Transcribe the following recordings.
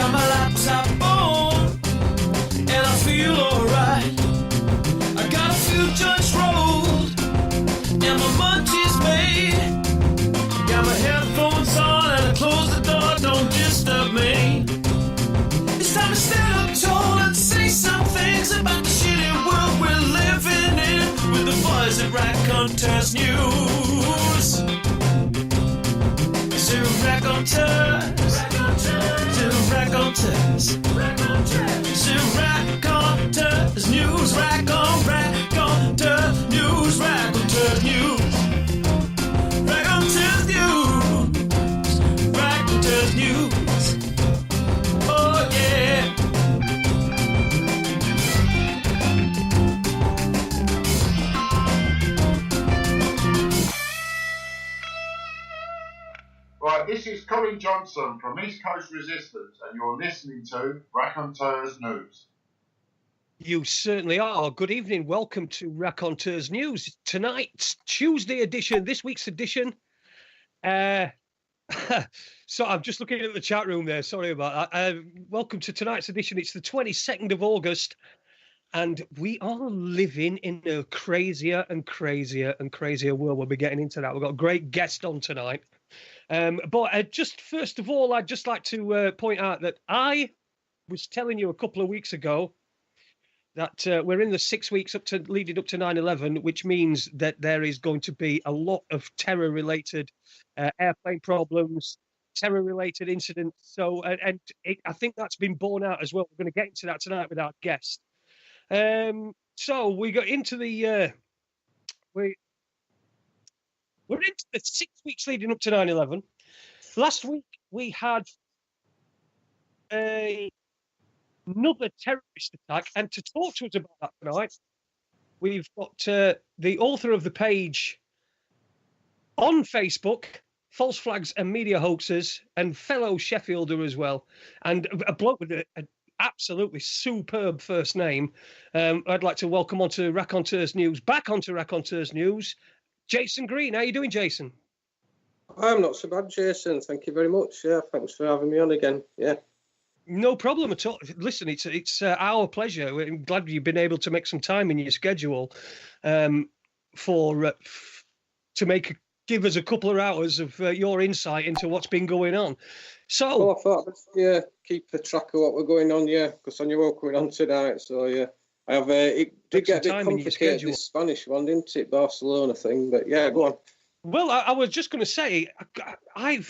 got my laptop on, and I feel alright. I got a few joints rolled, and my munchies made. Got my headphones on, and I close the door, don't disturb me. It's time to stand up tall and say some things about the shitty world we're living in, with the boys at Raconteurs News. To raconteurs, to raconteurs, to raconteurs news, raconteurs news, raconteurs news, raconteurs news, raconteurs news. Oh yeah. Right, this is Colin Johnson from East Coast Resistance, and you're listening to Raconteurs News. You certainly are. Good evening. Welcome to Raconteurs News. Tonight's Tuesday edition, this week's edition. So I'm just looking at the chat room there. Sorry about that. Welcome to tonight's edition. It's the 22nd of August, and we are living in a crazier and crazier and crazier world. We'll be getting into that. We've got a great guest on tonight. But just first of all, I'd just like to point out that I was telling you a couple of weeks ago that we're in the 6 weeks leading up to 9/11, which means that there is going to be a lot of terror-related airplane problems, terror-related incidents. So, I think that's been borne out as well. We're going to get into that tonight with our guest. So we got into the we're into the 6 weeks leading up to 9/11. Last week, we had another terrorist attack. And to talk to us about that tonight, we've got the author of the page on Facebook, False Flags and Media Hoaxes, and fellow Sheffielder as well, and a bloke with an absolutely superb first name. I'd like to welcome onto Raconteurs News, back onto Raconteurs News, Jason Green. How are you doing, Jason? I'm not so bad, Jason. Thank you very much. Yeah, thanks for having me on again. Yeah. No problem at all. Listen, it's our pleasure. I'm glad you've been able to make some time in your schedule to give us a couple of hours of your insight into what's been going on. So, well, I thought, yeah, keep a track of what we're going on, yeah, because I knew what we're going on tonight. So, yeah, I have. It did get a bit complicated, this Spanish one, didn't it? Barcelona thing, but yeah, go on. Well, I was just going to say, I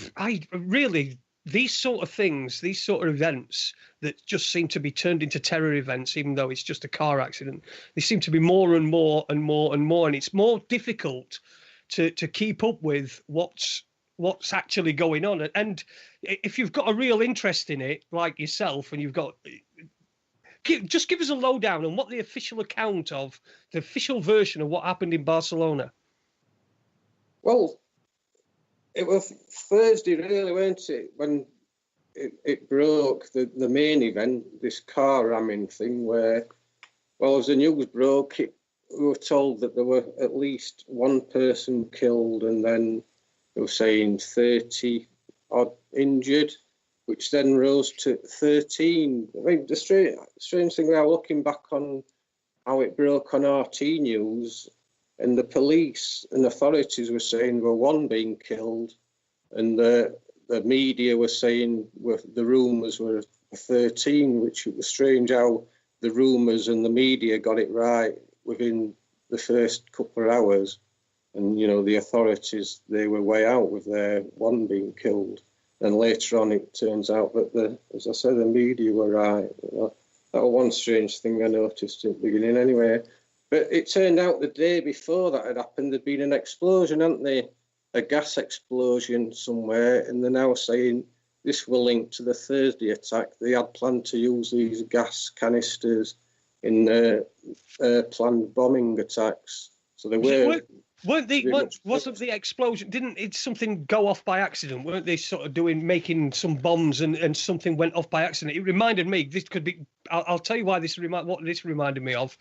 really, these sort of things, these sort of events that just seem to be turned into terror events, even though it's just a car accident, they seem to be more and more and more and more, and it's more difficult to keep up with what's actually going on. And if you've got a real interest in it, like yourself, and you've got, just give us a lowdown on what the official account of, the official version of what happened in Barcelona. Well, it was Thursday, really, wasn't it, when it broke, the main event, this car ramming thing, where, well, as the news broke, we were told that there were at least one person killed, and then they were saying 30 odd injured, which then rose to 13. I mean, the strange thing, we are looking back on how it broke on RT News, and the police and authorities were saying there were one being killed, and the media were saying the rumours were 13, which was strange how the rumours and the media got it right within the first couple of hours. And, you know, the authorities, they were way out with their one being killed. And later on, it turns out that, as I said, the media were right. You know, that was one strange thing I noticed at the beginning anyway. But it turned out the day before that had happened, there'd been an explosion, hadn't they? A gas explosion somewhere, and they're now saying this will link to the Thursday attack. They had planned to use these gas canisters in planned bombing attacks. So they were Wasn't the explosion? Didn't it something go off by accident? Weren't they sort of making some bombs and something went off by accident? It reminded me. This could be. I'll tell you why what this reminded me of.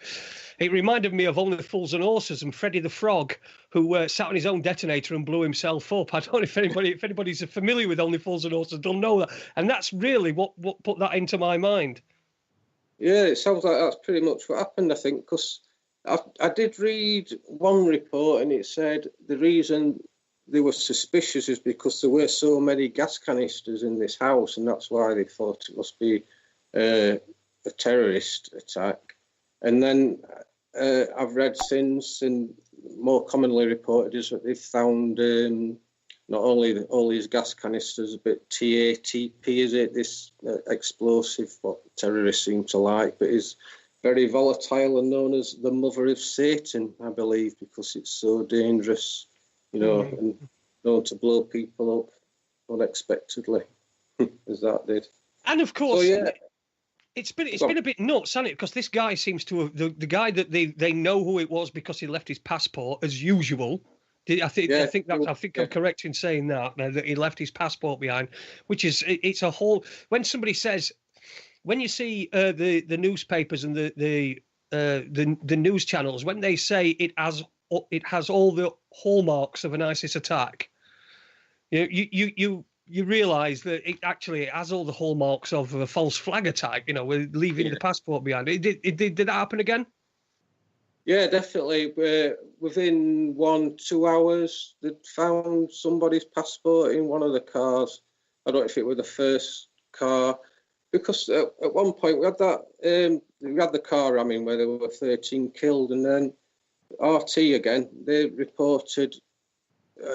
It reminded me of Only Fools and Horses and Freddy the Frog, who sat on his own detonator and blew himself up. I don't know if anybody's familiar with Only Fools and Horses, they'll know that. And that's really what put that into my mind. Yeah, it sounds like that's pretty much what happened, I think, because I did read one report and it said the reason they were suspicious is because there were so many gas canisters in this house, and that's why they thought it must be a terrorist attack. And then I've read since, and more commonly reported, is that they've found not only all these gas canisters, but TATP, is it, this explosive, what terrorists seem to like, but is very volatile and known as the mother of Satan, I believe, because it's so dangerous, and known to blow people up unexpectedly, as that did. And of course, so, yeah. It's been a bit nuts, hasn't it? Because this guy seems to have the guy that they know who it was because he left his passport as usual. I think I'm correct in saying that he left his passport behind, which is it's a whole. When somebody says, when you see the newspapers and the news channels, when they say it has all the hallmarks of an ISIS attack, you realise that it actually has all the hallmarks of a false flag attack. With leaving the passport behind. Did that happen again? Yeah, definitely. Within 1-2 hours, they'd found somebody's passport in one of the cars. I don't know if it was the first car, because at one point we had the car ramming where there were 13 killed, and then RT again, they reported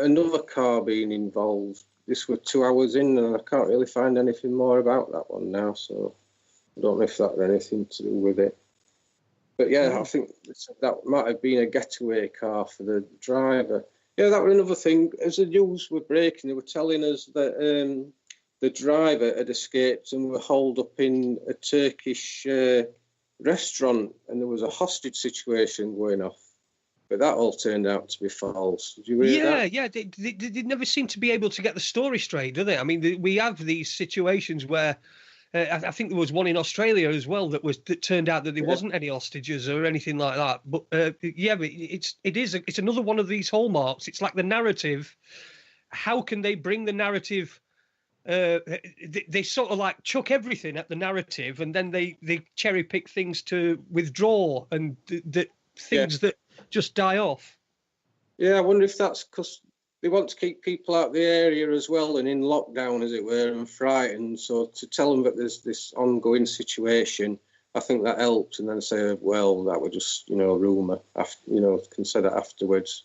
another car being involved. This was 2 hours in, and I can't really find anything more about that one now, so I don't know if that had anything to do with it. But yeah, I think that might have been a getaway car for the driver. Yeah, that was another thing. As the news were breaking, they were telling us that the driver had escaped and were holed up in a Turkish restaurant, and there was a hostage situation going off. But that all turned out to be false. Did you read that? Yeah. They never seem to be able to get the story straight, do they? I mean, we have these situations where I think there was one in Australia as well that turned out that there wasn't any hostages or anything like that. But but it's another one of these hallmarks. It's like the narrative. How can they bring the narrative? They sort of like chuck everything at the narrative, and then they cherry pick things to withdraw and the things that just die off. Yeah, I wonder if that's because they want to keep people out of the area as well and in lockdown, as it were, and frightened. So to tell them that there's this ongoing situation, I think that helped. And then say, well, that was just, rumour, consider afterwards.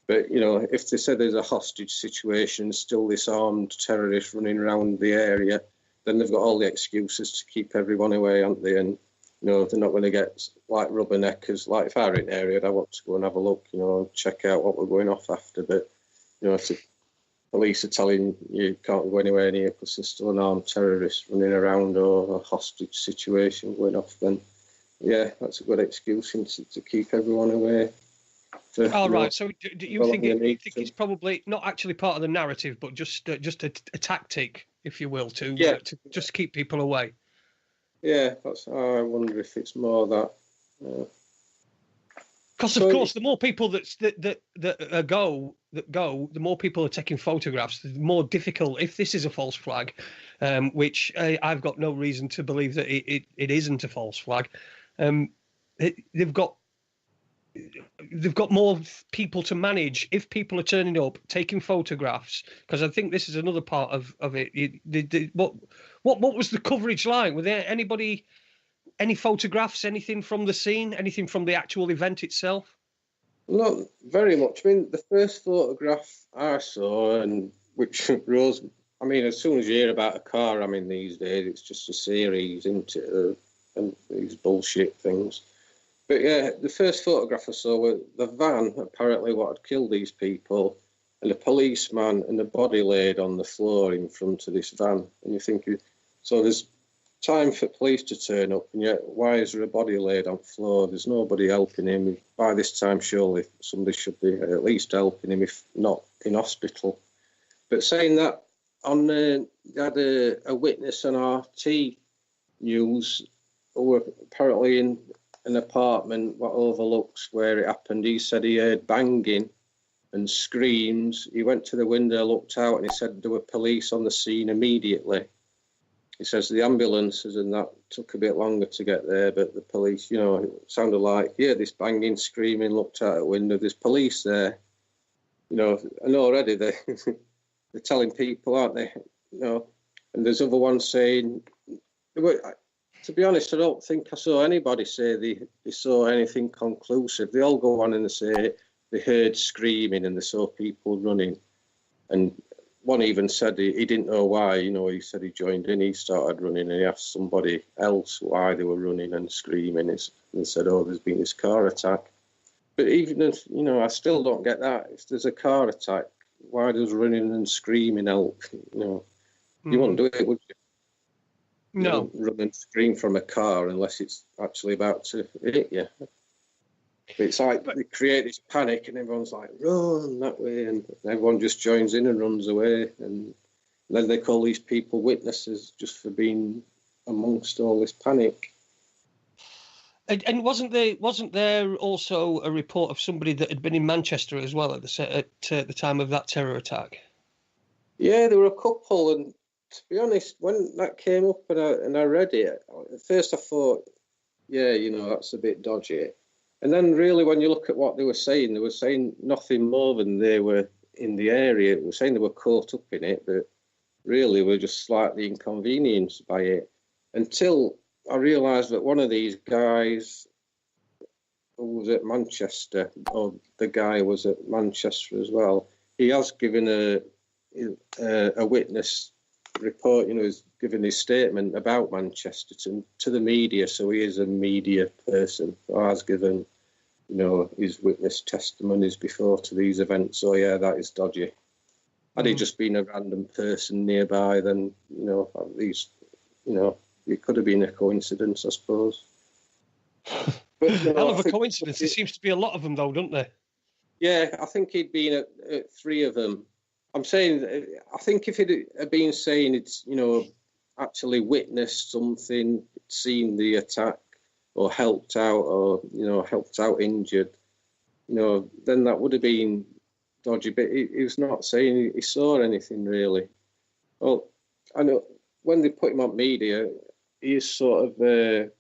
But, if they said there's a hostage situation, still this armed terrorist running around the area, then they've got all the excuses to keep everyone away, aren't they? And, they're not going to get like rubberneckers. Like if I were in the area, I want to go and have a look, check out what we're going off after. But, if the police are telling you can't go anywhere near because there's still an armed terrorist running around or a hostage situation going off, then, yeah, that's a good excuse to keep everyone away. Right. So do you think it's probably not actually part of the narrative, but just a tactic, if you will, to just keep people away? Yeah, I wonder if it's more that. Because of course, the more people that go, the more people are taking photographs. The more difficult, if this is a false flag, which I've got no reason to believe that it isn't a false flag. They've got more people to manage if people are turning up, taking photographs. Because I think this is another part of it. What was the coverage like? Were there any photographs, anything from the scene, anything from the actual event itself? Not very much. I mean, the first photograph I saw, and which rose, I mean, as soon as you hear about a car, these days, it's just a series, isn't it, and these bullshit things. But yeah, the first photograph I saw was the van, apparently what had killed these people, and a policeman and a body laid on the floor in front of this van. And you think, so there's time for police to turn up, and yet why is there a body laid on the floor? There's nobody helping him. By this time, surely somebody should be at least helping him, if not in hospital. But saying that, they had a witness on RT News who were apparently in an apartment what overlooks where it happened. He said he heard banging and screams. He went to the window, looked out, and he said there were police on the scene immediately. He says the ambulances and that took a bit longer to get there, but the police, it sounded like, this banging, screaming, looked out the window, there's police there. And already they're telling people, aren't they? And there's other ones saying, to be honest, I don't think I saw anybody say they saw anything conclusive. They all go on and they say they heard screaming and they saw people running. And one even said he didn't know why. He said he joined in, he started running, and he asked somebody else why they were running and screaming. And said, there's been this car attack. But even if, I still don't get that. If there's a car attack, why does running and screaming help? You wouldn't do it, would you? No. Run and scream from a car unless it's actually about to hit you. It's like they create this panic and everyone's like, run that way, and everyone just joins in and runs away, and then they call these people witnesses just for being amongst all this panic. And wasn't there also a report of somebody that had been in Manchester as well at the time of that terror attack? Yeah, there were a couple, and to be honest, when that came up and I read it, at first I thought, that's a bit dodgy. And then really when you look at what they were saying nothing more than they were in the area. They were saying they were caught up in it, but really were just slightly inconvenienced by it. Until I realised that one of these guys who was at Manchester, or the guy was at Manchester as well, he has given a witness report, he's given his statement about Manchester to the media, so he is a media person who has given, his witness testimonies before to these events. So that is dodgy. Had he just been a random person nearby, then, at least, it could have been a coincidence, I suppose. But, hell of a coincidence. There seems to be a lot of them, though, don't there? Yeah, I think he'd been at 3 of them. I'm saying, I think if it had been saying it's, actually witnessed something, seen the attack, or helped out, or, helped out injured, then that would have been dodgy. But he was not saying he saw anything, really. Well, I know when they put him on media, he is sort of, it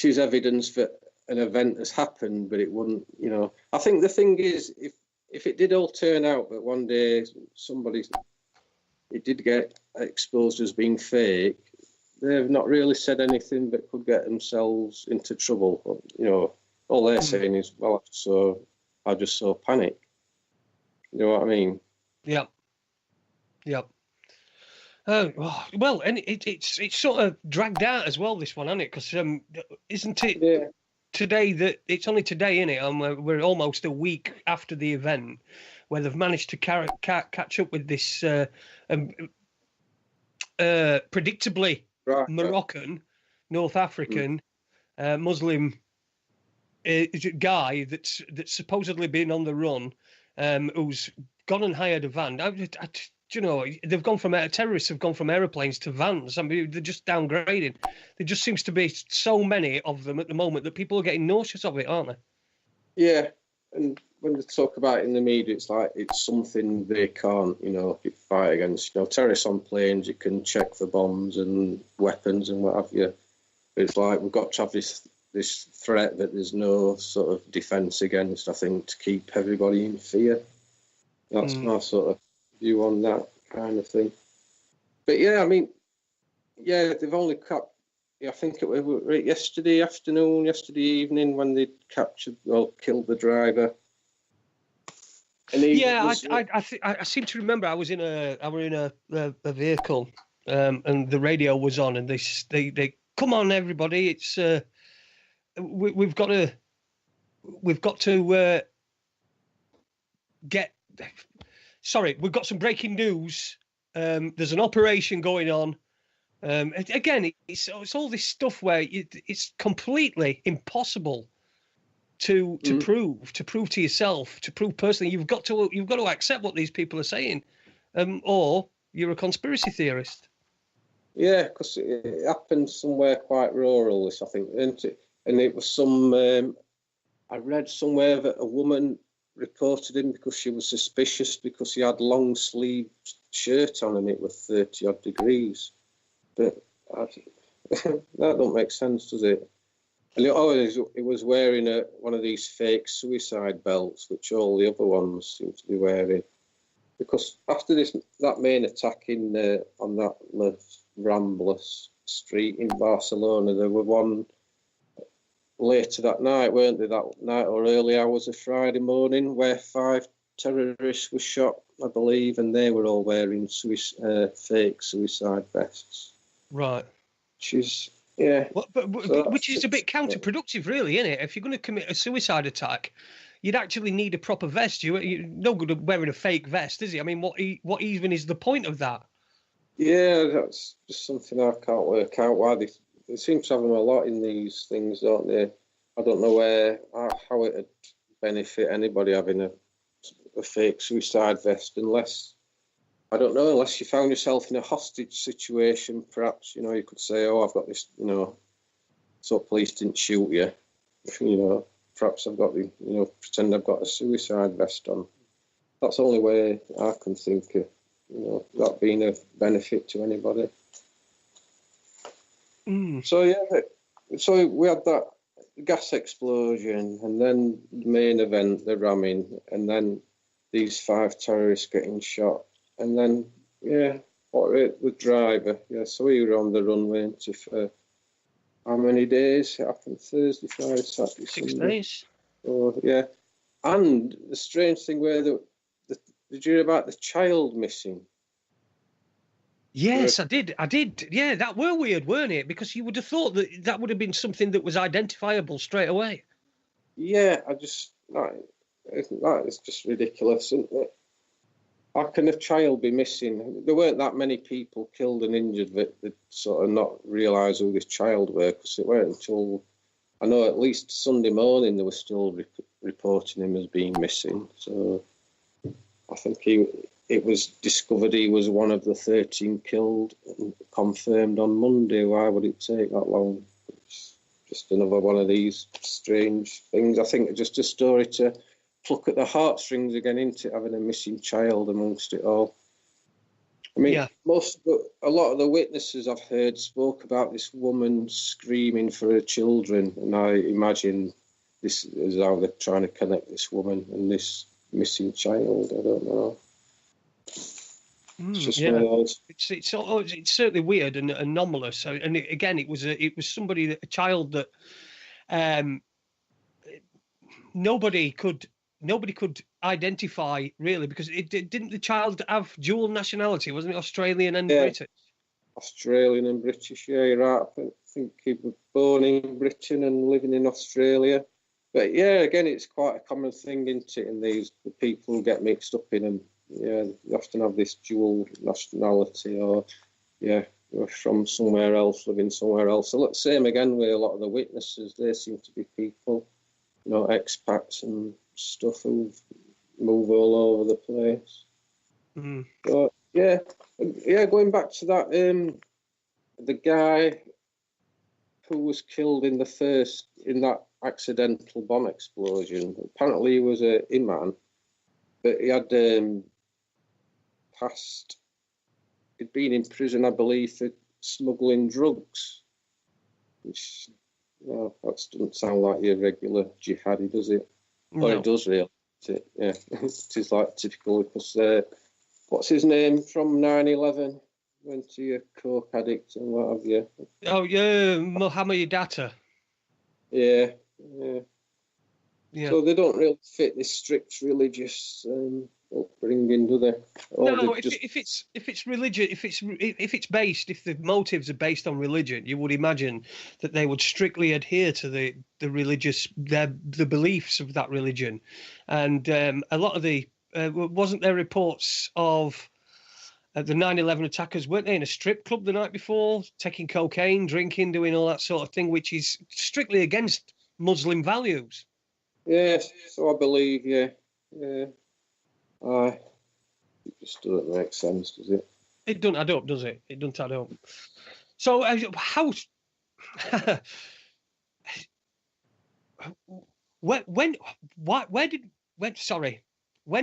is evidence that an event has happened, but it wouldn't, I think the thing is, if it did all turn out that one day it did get exposed as being fake, they've not really said anything that could get themselves into trouble. All they're saying is, well, I just saw panic. You know what I mean? Yeah. Well, and it's sort of dragged out as well, this one, hasn't it? Because isn't it? Yeah. Today it's only today, isn't it? And we're almost a week after the event where they've managed to catch up with this predictably Moroccan, North African, Muslim guy that's supposedly been on the run, who's gone and hired a van. They've gone from terrorists have gone from aeroplanes to vans. I mean, they're just downgrading. There just seems to be so many of them at the moment that people are getting nauseous of it, aren't they? Yeah, and when they talk about it in the media, it's like it's something they can't, fight against. Terrorists on planes, you can check for bombs and weapons and what have you. But it's like we've got to have this threat that there's no sort of defence against, I think, to keep everybody in fear. That's my sort of view on that kind of thing. But they've only kept, I think it was yesterday evening when they captured or killed the driver. And I seem to remember I were in a vehicle, and the radio was on, and they come on everybody, it's we've got to get. Sorry, we've got some breaking news. There's an operation going on. Again, it's all this stuff where it's completely impossible to prove to yourself, to prove personally. You've got to accept what these people are saying, or you're a conspiracy theorist. Yeah, because it happened somewhere quite rural, this, I think, isn't it? And it was some, I read somewhere that a woman reported him because she was suspicious because he had long sleeved shirt on and it was 30 odd degrees. But that don't make sense, does it? And it was wearing one of these fake suicide belts, which all the other ones seem to be wearing. Because after that main attack on that Ramblas street in Barcelona, there were one later that night, weren't there, that night or early hours of Friday morning, where 5 terrorists were shot, I believe, and they were all wearing fake suicide vests. Right. Which is, yeah. Which is a bit counterproductive, really, isn't it? If you're going to commit a suicide attack, you'd actually need a proper vest. You're no good at wearing a fake vest, is he? I mean, what even is the point of that? Yeah, that's just something I can't work out. Why they seem to have them a lot in these things, don't they? I don't know how it would benefit anybody having a fake suicide vest, unless you found yourself in a hostage situation. Perhaps, you could say, "Oh, I've got this," so police didn't shoot you. Perhaps I've got pretend I've got a suicide vest on. That's the only way I can think of, that being of benefit to anybody. So we had that gas explosion, and then the main event, the ramming, and then these 5 terrorists getting shot, and then the driver. Yeah, so we were on the run, weren't we, for how many days? It happened Thursday, Friday, Saturday, 6 Sunday. days. Oh, yeah. And the strange thing where did you hear about the child missing? Yes, I did. Yeah, that were weird, weren't it? Because you would have thought that would have been something that was identifiable straight away. Yeah, that is just ridiculous, isn't it? How can a child be missing? There weren't that many people killed and injured that sort of not realise who this child were, because it weren't until, I know, at least Sunday morning they were still reporting him as being missing. So I think it was discovered he was one of the 13 killed and confirmed on Monday. Why would it take that long? It's just another one of these strange things. I think it's just a story to pluck at the heartstrings again, into having a missing child amongst it all. I mean, a lot of the witnesses I've heard spoke about this woman screaming for her children, and I imagine this is how they're trying to connect this woman and this missing child. I don't know. It's just one of those. It's certainly weird and anomalous. And again, it was somebody, a child that nobody could identify, really, because didn't the child have dual nationality? Wasn't it Australian and British? Australian and British, yeah, you're right. I think he was born in Britain and living in Australia. But yeah, again, it's quite a common thing, isn't it, in the people who get mixed up in them. Yeah, they often have this dual nationality, or we're from somewhere else, living somewhere else. So same again with a lot of the witnesses. They seem to be people, expats and stuff who move all over the place. But going back to that, the guy who was killed in that accidental bomb explosion, apparently he was an imam, but he had he'd been in prison, I believe, for smuggling drugs, which that doesn't sound like your regular jihadi, does it? No. Well, it does, really. Yeah, it is like typical, because what's his name from 9/11? Went to your coke addict and what have you. Oh, yeah, Mohammed Datta. Yeah. Yeah. So they don't really fit this strict religious upbringing, do they? No, if it's religion, if the motives are based on religion, you would imagine that they would strictly adhere to the religious, the beliefs of that religion, and a lot of the wasn't there reports of the 9/11 attackers, weren't they in a strip club the night before, taking cocaine, drinking, doing all that sort of thing, which is strictly against Muslim values. Yes, so I believe, yeah. It just doesn't make sense, does it? It doesn't add up, does it? It doesn't add up. So how... when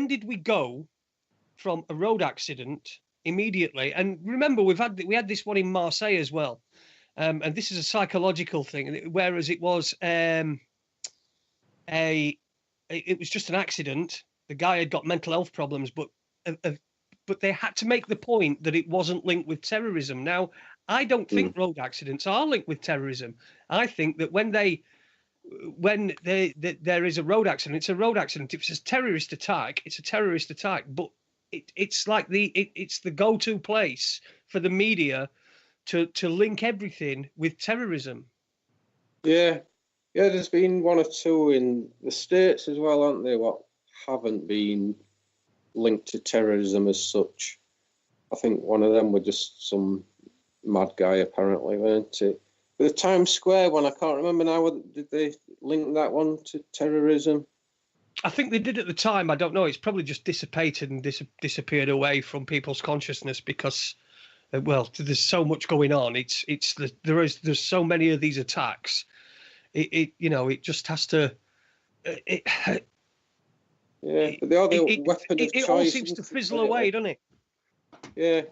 did we go from a road accident immediately? And remember, we had this one in Marseille as well, and this is a psychological thing. Whereas it was it was just an accident. The guy had got mental health problems, but they had to make the point that it wasn't linked with terrorism. Now, I don't think road accidents are linked with terrorism. I think that when there is a road accident, it's a road accident. If it's a terrorist attack, it's a terrorist attack. But it's like it's the go-to place for the media to link everything with terrorism. Yeah, there's been one or two in the States as well, aren't there, what haven't been linked to terrorism as such. I think one of them were just some mad guy, apparently, weren't it? But the Times Square one, I can't remember now. Did they link that one to terrorism? I think they did at the time. I don't know. It's probably just dissipated and disappeared away from people's consciousness because, there's so much going on. There's so many of these attacks. It just has to. But they are the weapon of choice. It all seems to fizzle away, doesn't it? Yeah.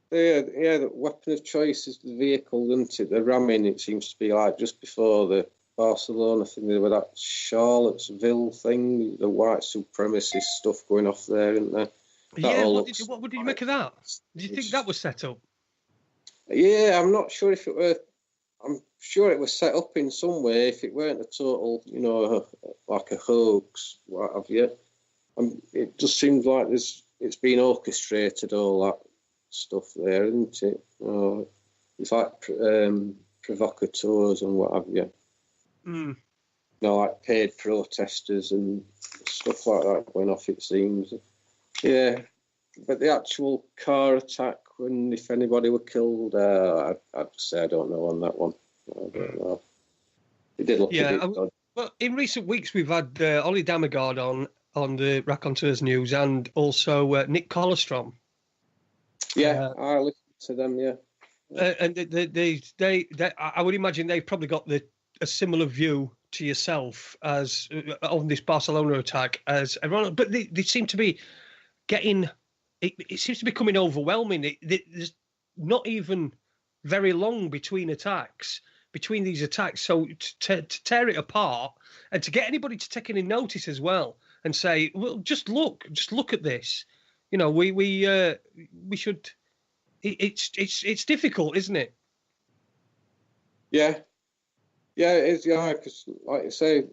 The weapon of choice is the vehicle, isn't it? The ramming, it seems to be like just before the Barcelona thing, there was that Charlottesville thing, the white supremacist stuff going off there, isn't there? What did you make of that? Do you think that was set up? Yeah, I'm not sure if it were. I'm sure it was set up in some way. If it weren't a total, like a hoax, what have you. It just seems like it's been orchestrated, all that stuff there, isn't it? It's like provocateurs and what have you. Like paid protesters and stuff like that going off, it seems. Yeah, but the actual car attack, if anybody were killed, I'd say I don't know on that one. I don't know. It did look a bit odd. Well, in recent weeks, we've had Ollie Damagard on the Raconteurs News and also Nick Colostrom. Yeah, I listened to them, yeah. And they I would imagine they've probably got a similar view to yourself as on this Barcelona attack as everyone, but they seem to be getting. It seems to be becoming overwhelming. There's not even very long between these attacks. So to tear it apart and to get anybody to take any notice as well and say, well, just look at this. We should. It's difficult, isn't it? Yeah, it is. Yeah, because like you say,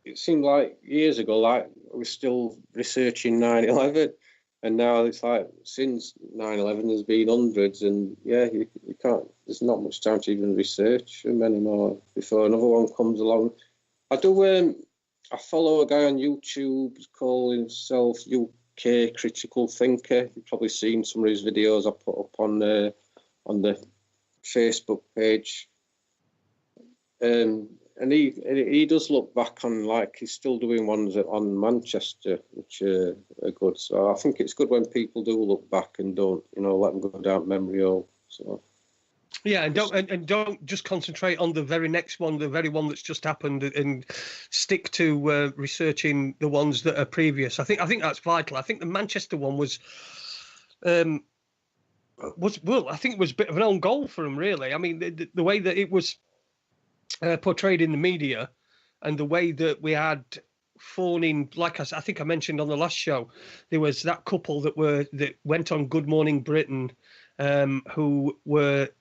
it seemed like years ago, like we're still researching 9/11, and now it's like since 9/11, there's been hundreds, and you can't. There's not much time to even research them anymore before another one comes along. I do. I follow a guy on YouTube calling himself UK Critical Thinker. You've probably seen some of his videos I put up on the Facebook page. And he does look back on, like, he's still doing ones on Manchester, which are good. So I think it's good when people do look back and don't, let them go down memory hole. So. Yeah, and don't just concentrate on the very next one, the very one that's just happened, and stick to researching the ones that are previous. I think that's vital. I think the Manchester one was I think it was a bit of an own goal for them, really. I mean, the way that it was portrayed in the media, and the way that we had phoning, like I think I mentioned on the last show, there was that couple that went on Good Morning Britain. Who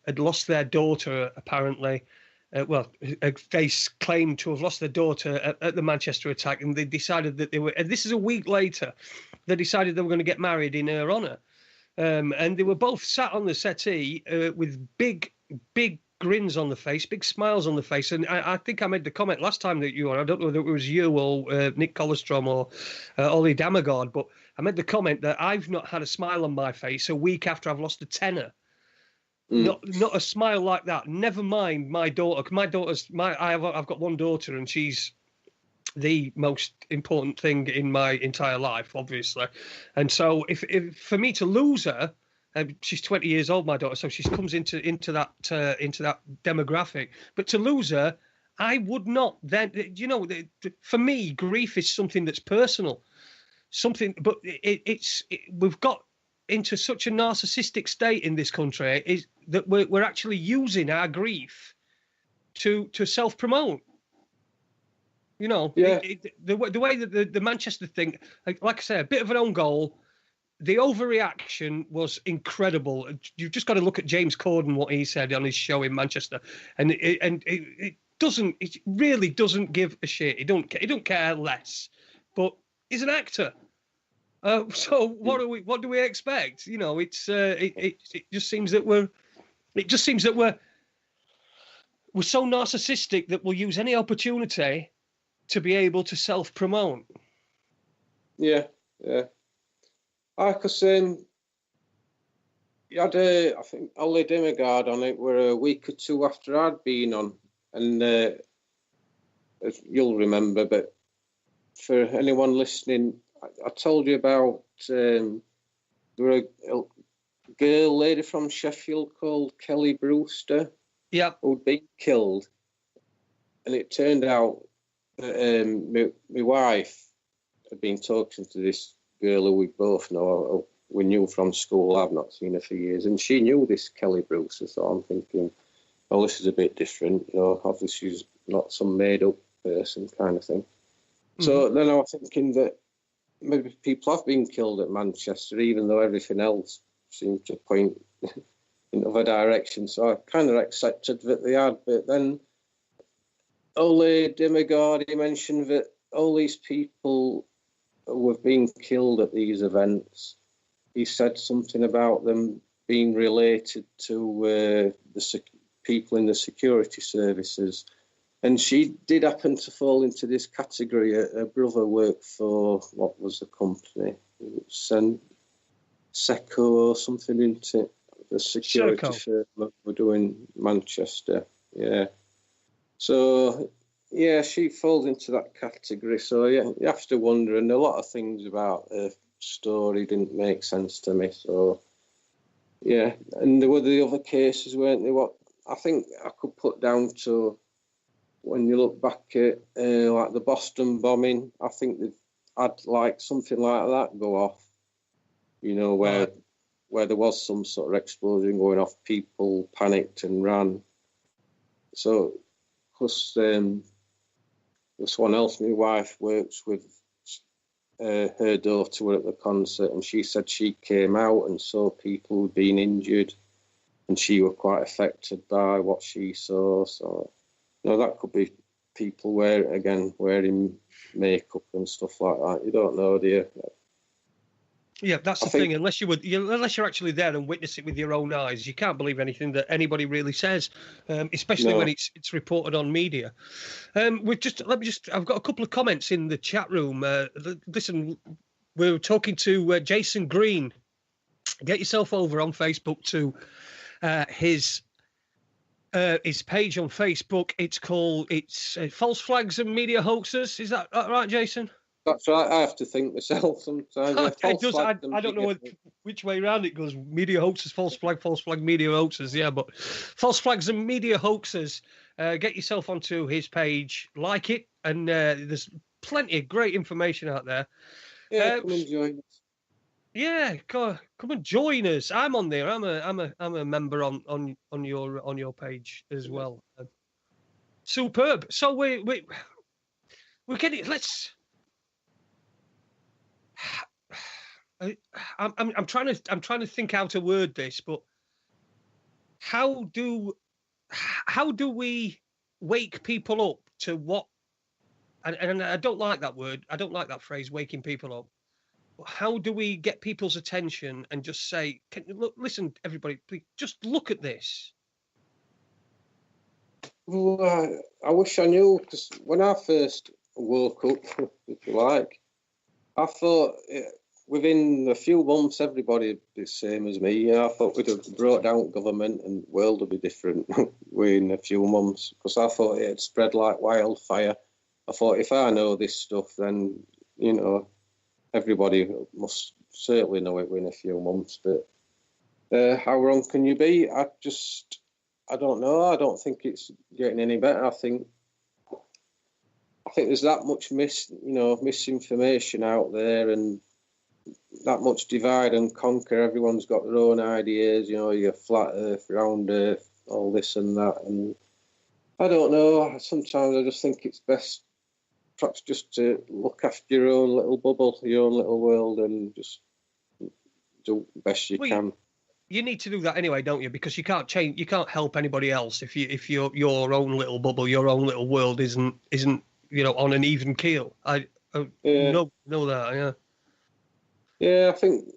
had lost their daughter, apparently. They claimed to have lost their daughter at the Manchester attack, and they decided that and this is a week later, they decided they were going to get married in her honour. And they were both sat on the settee with big grins on the face, big smiles on the face. And I think I made the comment last time that you were, I don't know whether it was you or Nick Colostrom or Ollie Damagard, but I made the comment that I've not had a smile on my face a week after I've lost a tenner. Not a smile like that. Never mind my daughter. I've got one daughter, and she's the most important thing in my entire life, obviously. And so, if for me to lose her, she's 20 years old, my daughter, so she comes into that demographic. But to lose her, I would not then. You know, for me, grief is something that's personal. But we've got into such a narcissistic state in this country is that we're actually using our grief to self-promote. You know, the way that the Manchester thing, like I say, a bit of an own goal. The overreaction was incredible. You've just got to look at James Corden, what he said on his show in Manchester, and it really doesn't give a shit. He don't care less, but he's an actor. So what do we expect? You know, it just seems that we're so narcissistic that we'll use any opportunity to be able to self-promote. Yeah. Because you had I think Ollie Dimmergard on it were a week or two after I'd been on, and as you'll remember, but for anyone listening, I told you about there were a lady from Sheffield called Kelly Brewster, who'd been killed, and it turned out that my wife had been talking to this girl who we both know, we knew from school. I've not seen her for years, and she knew this Kelly Brewster. So I'm thinking, well, this is a bit different, you know. Obviously, she's not some made-up person kind of thing. So then I was thinking that maybe people have been killed at Manchester, even though everything else seemed to point in other directions. So I kind of accepted that they had. But then Ole Dimmergard, he mentioned that all these people who have been killed at these events, he said something about them being related to the people in the security services. And she did happen to fall into this category. Her brother worked for, what was the company? Seco or something, isn't it? The security firm that were doing Manchester. Yeah. So, yeah, she falls into that category. So, yeah, you have to wonder. And a lot of things about her story didn't make sense to me. So, yeah. And there were the other cases, weren't there? What I think I could put down to, when you look back at like the Boston bombing, I think they've had like something like that go off, you know, where there was some sort of explosion going off, people panicked and ran. So, plus there's one else, my wife works with, her daughter were at the concert, and she said she came out and saw people who'd been injured, and she were quite affected by what she saw. So, no, that could be people wearing makeup and stuff like that. You don't know, do you? Yeah, that's the thing. Unless you're actually there and witness it with your own eyes, you can't believe anything that anybody really says, especially when it's reported on media. I've got a couple of comments in the chat room. Listen, we're talking to Jason Green. Get yourself over on Facebook to his page on Facebook. It's False Flags and Media Hoaxes. Is that right, Jason? That's right. I have to think myself sometimes. It does. I don't know which way around it goes. Media hoaxes, false flag, media hoaxes. Yeah, but False Flags and Media Hoaxes. Get yourself onto his page, like it, and there's plenty of great information out there. Yeah, come and join us. Yeah, come and join us. I'm on there. I'm a member on your page as well. Superb. So we're getting. Let's. I'm trying to think how to word this, but how do we wake people up to what? And I don't like that word. I don't like that phrase, waking people up. How do we get people's attention and just say, listen, everybody, please just look at this? Well, I wish I knew, because when I first woke up, if you like, I thought within a few months, everybody would be the same as me. Yeah, I thought we'd have brought down government and the world would be different within a few months, because I thought it had spread like wildfire. I thought, if I know this stuff, then, you know, everybody must certainly know it within a few months. But how wrong can you be? I don't know. I don't think it's getting any better. I think there's that much misinformation out there, and that much divide and conquer. Everyone's got their own ideas, you know, your flat earth, round earth, all this and that. And I don't know. Sometimes I just think it's best perhaps just to look after your own little bubble, your own little world, and just do the best you can. You need to do that anyway, don't you? Because you can't help anybody else if your own little bubble, your own little world isn't on an even keel. I know that. Yeah. Yeah, I think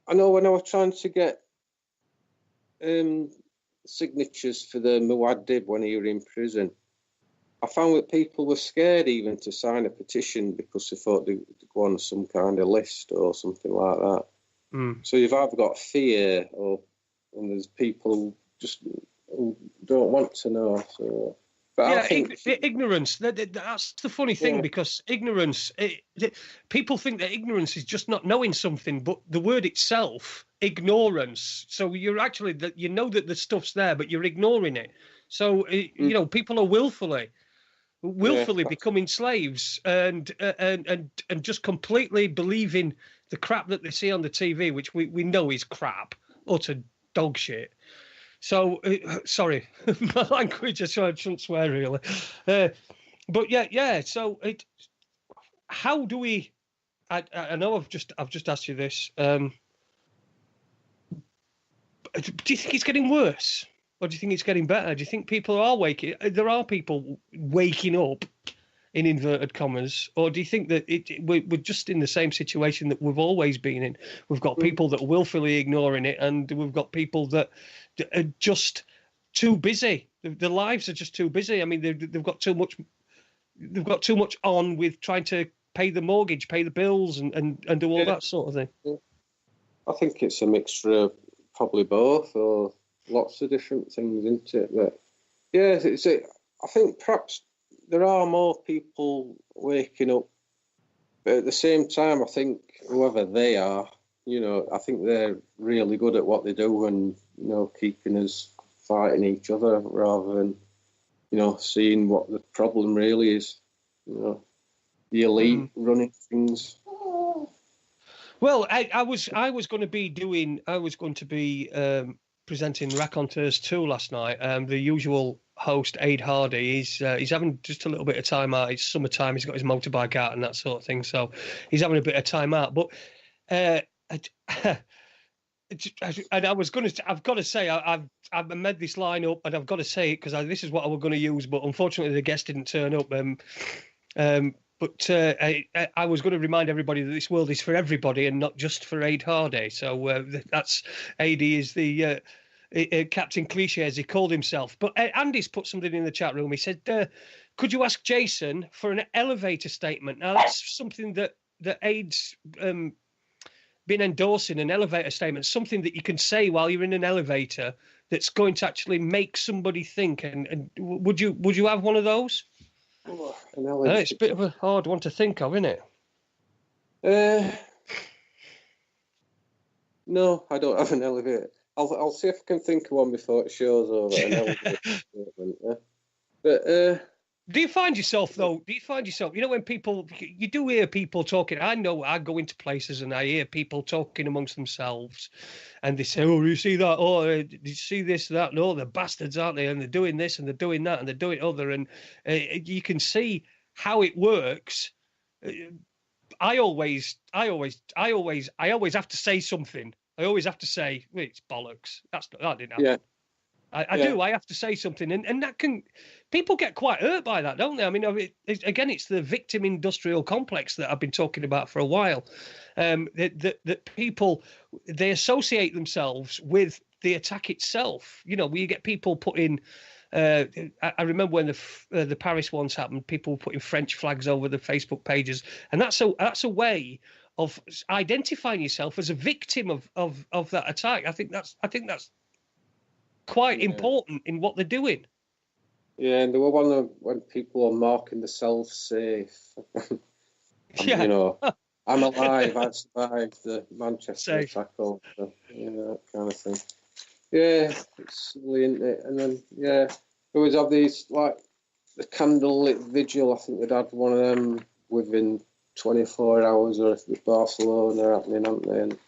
I know when I was trying to get signatures for the Muad'Dib when he was in prison, I found that people were scared even to sign a petition because they thought they'd go on some kind of list or something like that. So you've either got fear and there's people who don't want to know. So, but yeah, I think ignorance. That's the funny thing, because ignorance. People think that ignorance is just not knowing something, but the word itself, ignorance. So you're actually that you know that the stuff's there, but you're ignoring it. So people are willfully becoming slaves and just completely believing the crap that they see on the TV, which we know is crap, utter dog shit. So, sorry, my language, I shouldn't swear really. But yeah. So how do we, I know I've just asked you this. Do you think it's getting worse? Or do you think it's getting better? Do you think people are waking? There are people waking up, in inverted commas, or do you think that we're just in the same situation that we've always been in? We've got people that are willfully ignoring it, and we've got people that are just too busy. Their lives are just too busy. I mean, they've got too much. They've got too much on with trying to pay the mortgage, pay the bills, and do all that sort of thing. Yeah. I think it's a mixture of probably both, or lots of different things, isn't it? But yeah, I think perhaps there are more people waking up, but at the same time, I think whoever they are, I think they're really good at what they do, and keeping us fighting each other rather than seeing what the problem really is. The elite running things. Well, I was going to be presenting Raconteurs 2 last night. The usual host, Aid Hardy, he's having just a little bit of time out. It's summertime. He's got his motorbike out and that sort of thing. So he's having a bit of time out. But and I've got to say, I've made this line up, and I've got to say it because this is what I was going to use. But unfortunately, the guest didn't turn up. But I was going to remind everybody that this world is for everybody and not just for Aid Hardy. So that's AD is the Captain Cliche, as he called himself. But Andy's put something in the chat room. He said, could you ask Jason for an elevator statement? Now, that's something that Aid's been endorsing, an elevator statement, something that you can say while you're in an elevator that's going to actually make somebody think. And would you have one of those? It's a bit of a hard one to think of, isn't it? No, I don't have an elevator. I'll see if I can think of one before it shows over an elevator statement. Yeah. But do you find yourself though? When you do hear people talking? I know I go into places and I hear people talking amongst themselves, and they say, "Oh, you see that? Oh, did you see this, that? No, they're bastards, aren't they? And they're doing this and they're doing that and they're doing other." And you can see how it works. I always have to say something. I always have to say, well, it's bollocks. That didn't happen. Yeah. I do. I have to say something, and that can. People get quite hurt by that, don't they? I mean, it's the victim industrial complex that I've been talking about for a while. That people, they associate themselves with the attack itself. We get people putting I remember when the Paris ones happened, people were putting French flags over the Facebook pages, and that's a way of identifying yourself as a victim of that attack. I think that's quite important in what they're doing. Yeah, and there were one of when people were marking themselves safe. Yeah. You know, I'm alive. I survived the Manchester Safe. attack. Or that kind of thing. Yeah, it's silly, isn't it? And then there was have these like the candlelit vigil. I think they'd had one of them within 24 hours of the Barcelona happening, haven't they? And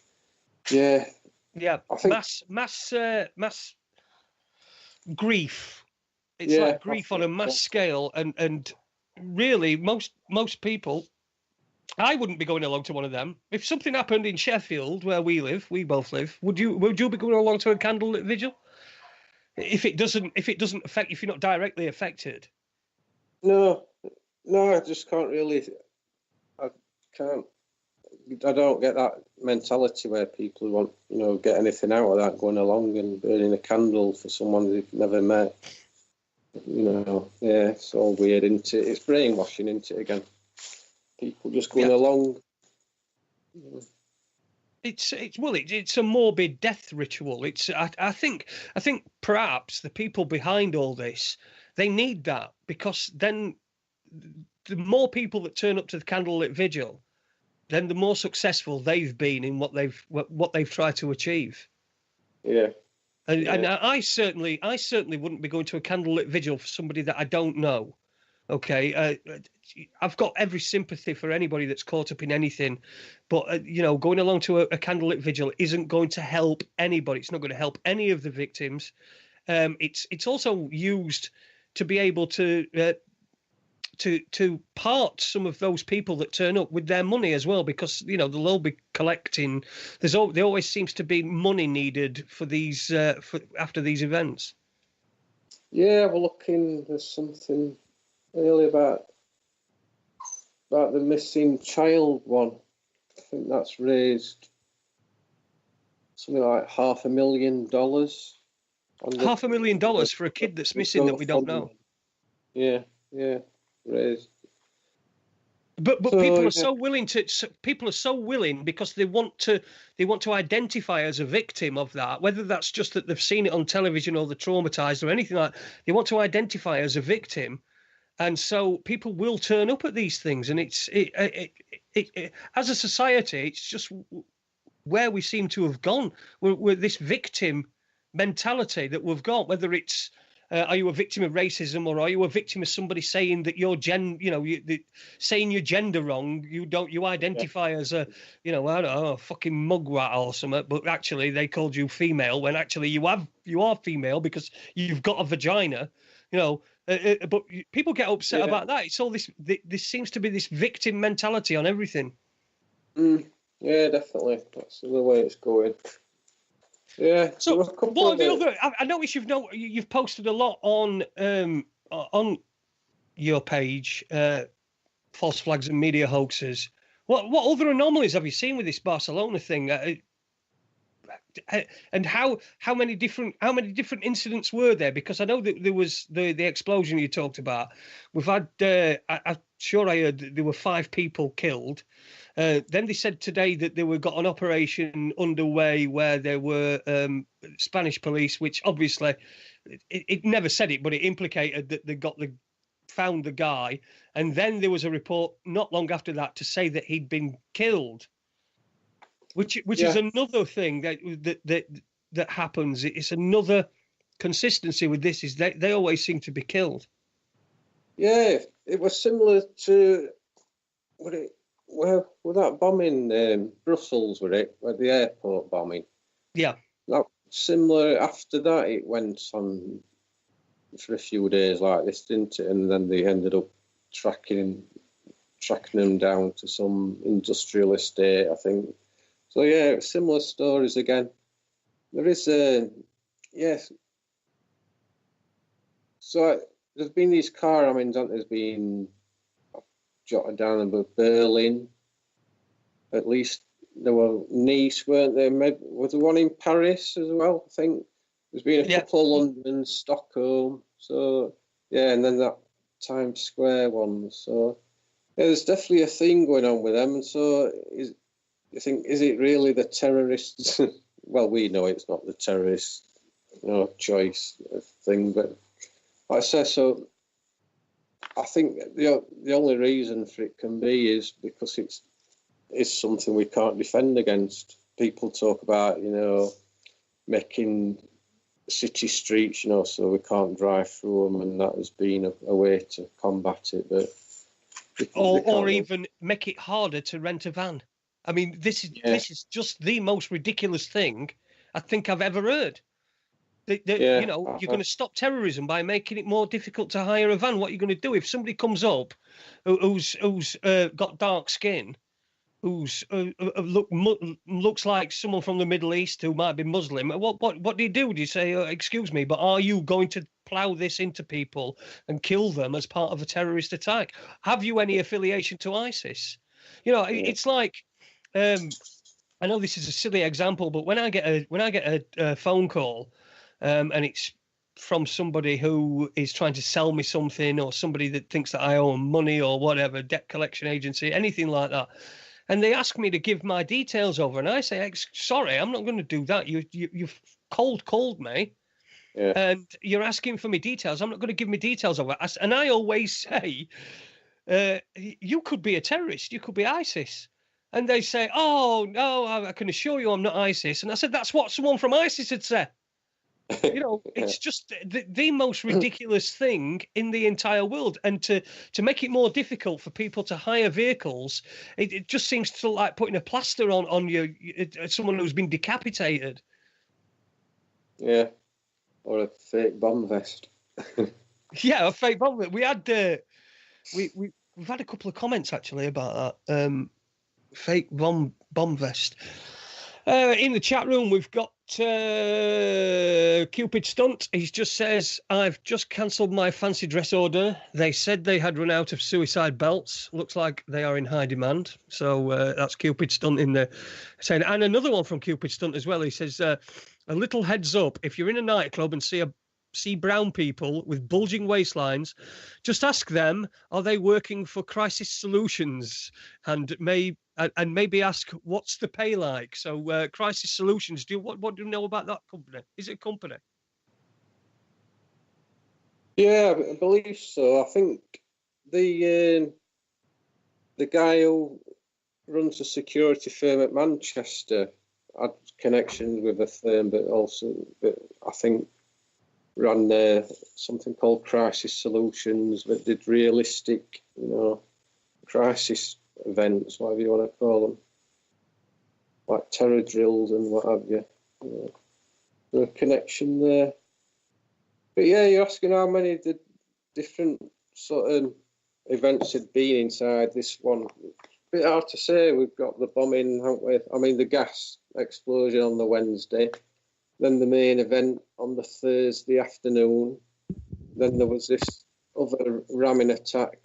yeah, I think mass grief. It's like grief on a mass scale, and really most people. I wouldn't be going along to one of them. If something happened in Sheffield, where we both live, would you be going along to a candlelit vigil? If it doesn't affect, if you're not directly affected. No, I just can't really. I don't get that mentality where people want, get anything out of that, going along and burning a candle for someone they've never met. It's all weird, isn't it? It's brainwashing, isn't it, again? People just going along. It's a morbid death ritual. I think perhaps the people behind all this, they need that, because then the more people that turn up to the candlelit vigil, then the more successful they've been in what they've tried to achieve. Yeah. And I certainly wouldn't be going to a candlelit vigil for somebody that I don't know. Okay, I've got every sympathy for anybody that's caught up in anything, but going along to a candlelit vigil isn't going to help anybody. It's not going to help any of the victims. It's also used to be able to part some of those people that turn up with their money as well, because they'll all be collecting. There always seems to be money needed for these after these events. Yeah, we're looking. There's something earlier about the missing child one. I think that's raised something like $500,000. $500,000 for a kid that's missing that we don't know. Yeah, raised. But people are so willing because they want to identify as a victim of that, whether that's just that they've seen it on television or they're traumatized or anything like that. They want to identify as a victim, and so people will turn up at these things. And it's as a society, it's just where we seem to have gone. We're this victim mentality that we've got, whether it's are you a victim of racism, or are you a victim of somebody saying that you're saying your gender wrong? You identify as a I don't know, a fucking mugwat or something, but actually they called you female when actually you are female because you've got a vagina, but people get upset about that. It's all this seems to be this victim mentality on everything. Yeah, definitely. That's the way it's going. Yeah. So what are the other? I noticed you've posted a lot on your page, false flags and media hoaxes. What other anomalies have you seen with this Barcelona thing? And how many different incidents were there? Because I know that there was the explosion you talked about. We've had I'm sure I heard that there were 5 people killed. Then they said today that they got an operation underway where there were Spanish police, which obviously it never said it, but it implicated that they found the guy. And then there was a report not long after that to say that he'd been killed, which is another thing that happens. It's another consistency with this, is that they always seem to be killed. Yeah, it was similar to with that bombing in Brussels, with the airport bombing. Yeah. That similar. After that, it went on for a few days like this, didn't it? And then they ended up tracking them down to some industrial estate, I think. So yeah, similar stories again. There is yes. So there's been these car bombings, haven't there? There's been jotted down about Berlin. At least there were Nice, weren't there? Was there one in Paris as well? I think there's been a couple of London, Stockholm. So yeah, and then that Times Square one. So yeah, there's definitely a thing going on with them. And so you think, is it really the terrorists? Well, we know it's not the terrorist, choice thing, but like I say, so I think the only reason for it can be is because it's something we can't defend against. People talk about, making city streets, so we can't drive through them, and that has been a way to combat it. But or even make it harder to rent a van. I mean, this is just the most ridiculous thing I think I've ever heard. You're going to stop terrorism by making it more difficult to hire a van. What are you going to do if somebody comes up who's got dark skin, who's looks like someone from the Middle East who might be Muslim? What do you do? Do you say, excuse me, but are you going to plough this into people and kill them as part of a terrorist attack? Have you any affiliation to ISIS? It's like, I know this is a silly example, but when I get a phone call, and it's from somebody who is trying to sell me something, or somebody that thinks that I owe them money or whatever, debt collection agency, anything like that, and they ask me to give my details over, and I say, sorry, I'm not going to do that. You've called me. Yeah. And you're asking for me details. I'm not going to give me details over. And I always say, you could be a terrorist. You could be ISIS. And they say, oh, no, I can assure you I'm not ISIS. And I said, that's what someone from ISIS had said. It's just the most ridiculous thing in the entire world. And to make it more difficult for people to hire vehicles, it just seems to like putting a plaster on someone who's been decapitated. Yeah. Or a fake bomb vest. Yeah, a fake bomb vest. We had we've had a couple of comments actually about that. Fake bomb vest. In the chat room, we've got Cupid Stunt. He just says, I've just cancelled my fancy dress order. They said they had run out of suicide belts. Looks like they are in high demand. So that's Cupid Stunt in there saying. And another one from Cupid Stunt as well. He says, a little heads up, if you're in a nightclub and see brown people with bulging waistlines, just ask them, are they working for Crisis Solutions? And maybe ask, what's the pay like? So Crisis Solutions, what do you know about that company? Is it a company? Yeah, I believe so. I think the guy who runs a security firm at Manchester had connections with a firm, but I think ran something called Crisis Solutions that did realistic, crisis events, whatever you want to call them, like terror drills and what have you. There's a connection there. But yeah, you're asking how many the different sort of events had been inside this one. A bit hard to say. We've got the bombing, haven't we? I mean, the gas explosion on the Wednesday, then the main event on the Thursday afternoon, then there was this other ramming attack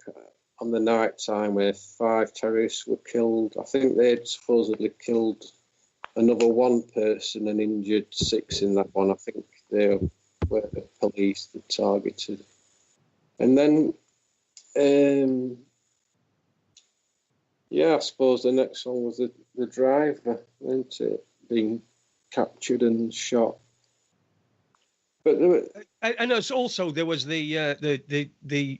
on the night time where 5 terrorists were killed. I think they'd supposedly killed another one person and injured 6 in that one. I think they were the police that targeted. And then, I suppose the next one was the driver, wasn't it? Being captured and shot. But and also there was the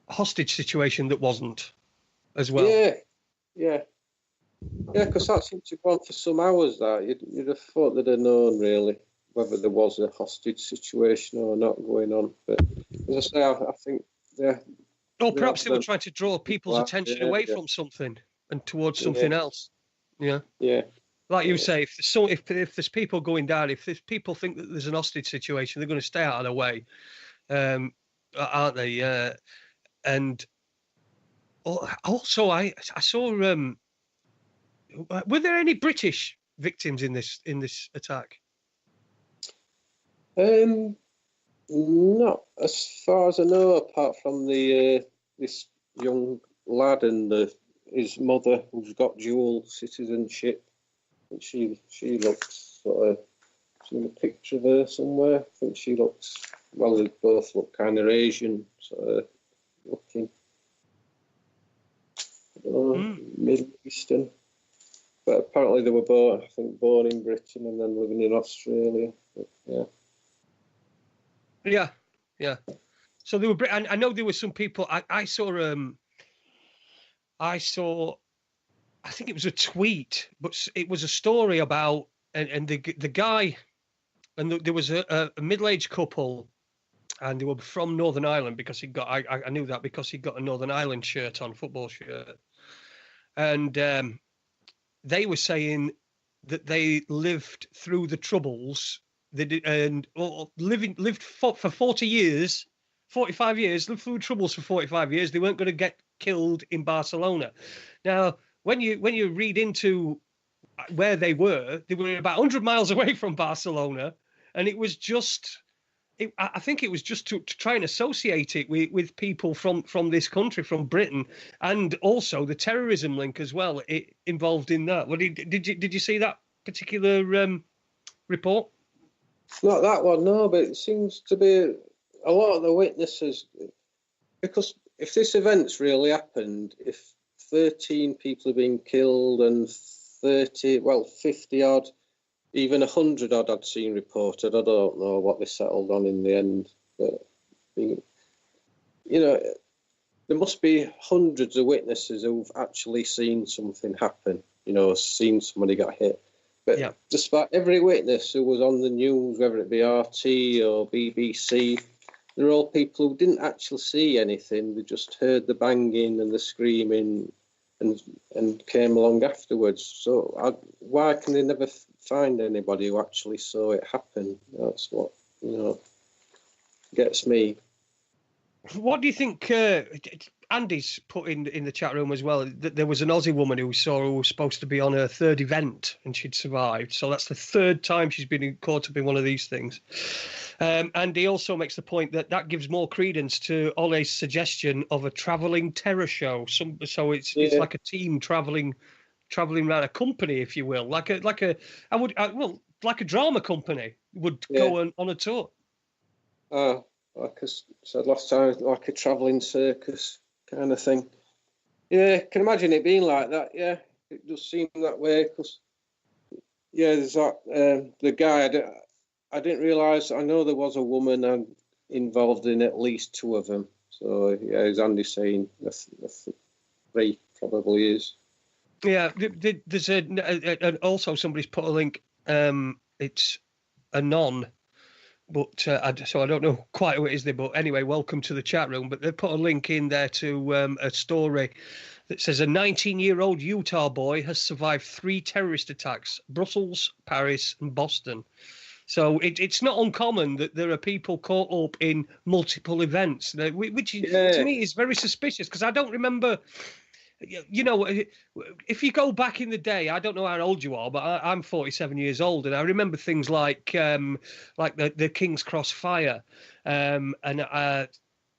hostage situation that wasn't as well. Yeah, because that seemed to go on for some hours. That you'd have thought they'd have known really whether there was a hostage situation or not going on. But as I say, I think or perhaps they were trying to draw people's attention away from something and towards something else. Yeah. Like you say, if there's people going down, if there's people think that there's an hostage situation, they're going to stay out of the way, aren't they? And also, I saw. Were there any British victims in this attack? Not as far as I know, apart from this young lad and his mother, who's got dual citizenship. She looks sort of, seen a picture of her somewhere. I think she looks well, they both look kind of Asian, sort of looking. I don't know, Middle Eastern. But apparently they were born in Britain and then living in Australia. But, Yeah, yeah. So there were. I know there were some people. I saw. I think it was a tweet, but it was a story about and the guy, and there was a middle-aged couple, and they were from Northern Ireland because he got. I knew that because he got a Northern Ireland shirt on, football shirt, and they were saying that they lived through the Troubles. They did, and lived for 40 years, 45 years, lived through the Troubles for 45 years. They weren't going to get killed in Barcelona. Now, when you read into where they were about 100 miles away from Barcelona, and it was just. I think it was just to try and associate it with people from this country, from Britain, and also the terrorism link as well involved in that. Well, did you see that particular report? not that one, no, but it seems to be a lot of the witnesses, because if this event's really happened, if 13 people have been killed and 50 odd, even 100 odd I'd seen reported. I don't know what they settled on in the end. But, there must be hundreds of witnesses who've actually seen something happen, seen somebody get hit. But despite every witness who was on the news, whether it be RT or BBC, they're all people who didn't actually see anything. They just heard the banging and the screaming and came along afterwards. So why can they never find anybody who actually saw it happen? That's what gets me. What do you think? Andy's put in the chat room as well that there was an Aussie woman who was supposed to be on her third event and she'd survived. So that's the third time she's been caught up in one of these things. And he also makes the point that gives more credence to Ole's suggestion of a travelling terror show. So it's like a team travelling around, a company, if you will, like a drama company would go on a tour. Like I said last time, like a travelling circus kind of thing. Yeah, can imagine it being like that. Yeah, it does seem that way. Because there's that the guy. I didn't realise. I know there was a woman involved in at least two of them. So as Andy's saying, that's three probably is. Yeah, there's also somebody's put a link. It's Anon. But so I don't know quite what it is there. But anyway, welcome to the chat room. But they put a link in there to a story that says a 19-year-old Utah boy has survived 3 terrorist attacks: Brussels, Paris, and Boston. So it's not uncommon that there are people caught up in multiple events, which to me is very suspicious, because I don't remember. If you go back in the day, I don't know how old you are, but I'm 47 years old, and I remember things like the King's Cross fire, and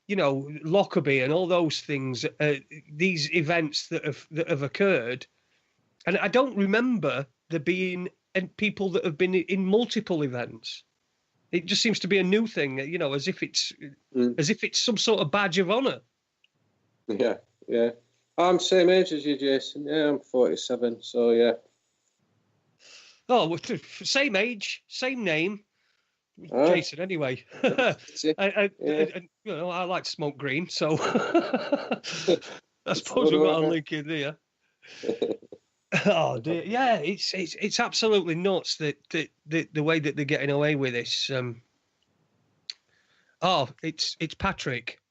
Lockerbie and all those things. These events that have occurred, and I don't remember there being people that have been in multiple events. It just seems to be a new thing, as if it's some sort of badge of honour. Yeah. I'm same age as you, Jason. Yeah, I'm 47, so yeah. Oh, same age, same name. Jason, anyway. I like smoke green, so I suppose we've got a link in there. Oh dear, yeah, it's absolutely nuts that the way that they're getting away with this. It's Patrick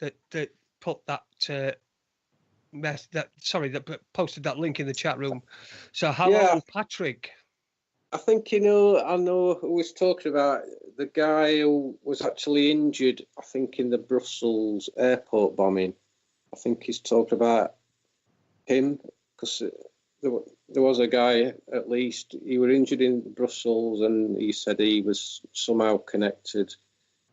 that put that. That posted that link in the chat room. So hello, Patrick. I think I know who was talking about, the guy who was actually injured, I think, in the Brussels airport bombing. I think he's talked about him, because there was a guy, at least, he was injured in Brussels, and he said he was somehow connected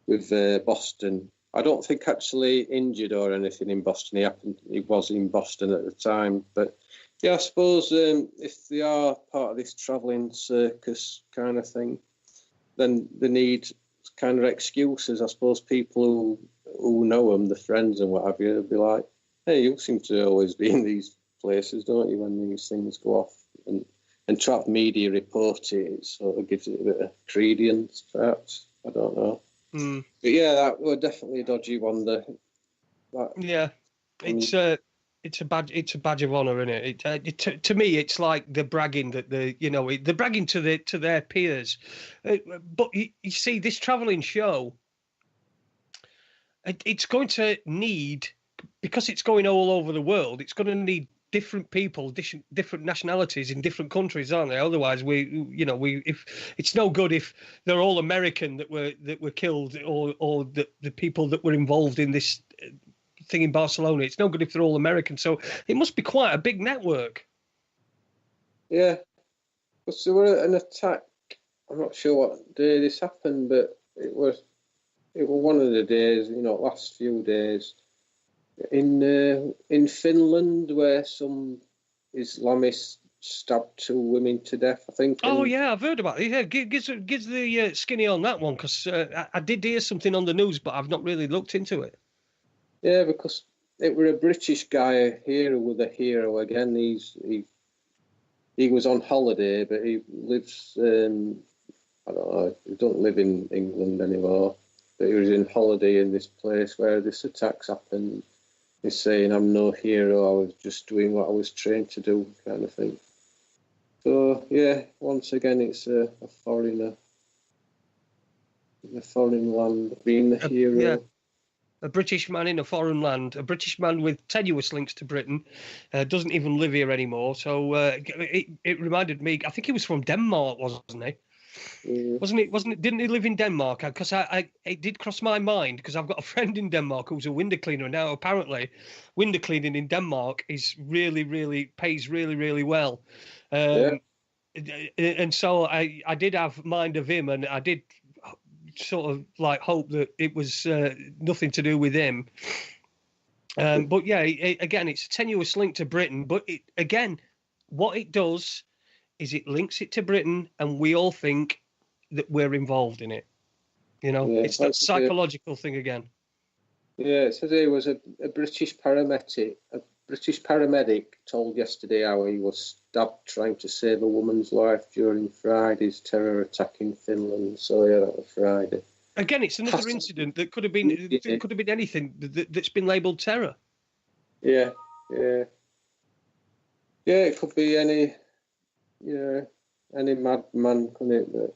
with Boston. I don't think actually injured or anything in Boston. He was in Boston at the time. But yeah, I suppose if they are part of this travelling circus kind of thing, then they need kind of excuses. I suppose people who know them, the friends and what have you, will be like, hey, you seem to always be in these places, don't you, when these things go off? And to have media report it sort of gives it a bit of credence, perhaps. I don't know. But yeah, that were definitely a dodgy one. Yeah, it's a badge of honour, isn't it? To me, it's like the bragging that they're bragging to their peers. But you see, this travelling show, it's going to need, because it's going all over the world, it's going to need different people, different nationalities in different countries, aren't they? Otherwise, if it's no good if they're all American that were killed, or the people that were involved in this thing in Barcelona. It's no good if they're all American. So it must be quite a big network. Yeah, because there were an attack. I'm not sure what day this happened, but it was one of the days, last few days in Finland, where some Islamists stabbed 2 women to death, I think. Oh yeah, I've heard about it. Yeah, gives the skinny on that one, because I did hear something on the news, but I've not really looked into it. Yeah, because it were a British guy here who was a hero again. He was on holiday, but he lives. I don't know. He don't live in England anymore, but he was in holiday in this place where this attack's happened. He's saying, "I'm no hero. I was just doing what I was trained to do," kind of thing. So yeah, once again, it's a foreigner in a foreign land being the hero. Yeah. A British man in a foreign land, a British man with tenuous links to Britain, doesn't even live here anymore. So it reminded me. I think he was from Denmark, wasn't he? Yeah. Wasn't it? Didn't he live in Denmark? Because it did cross my mind, because I've got a friend in Denmark who's a window cleaner. Now apparently, window cleaning in Denmark is really pays really well. And so I did have mind of him, and I did sort of like hope that it was nothing to do with him. But yeah, again, it's a tenuous link to Britain. But what it does is it links it to Britain, and we all think that we're involved in it. It's that psychological thing again. Yeah, it says he was a British paramedic. A British paramedic told yesterday how he was stabbed trying to save a woman's life during Friday's terror attack in Finland. So yeah, that was Friday. Again, it's another incident that could have been anything that's been labelled terror. Yeah. It could be any madman, couldn't it? But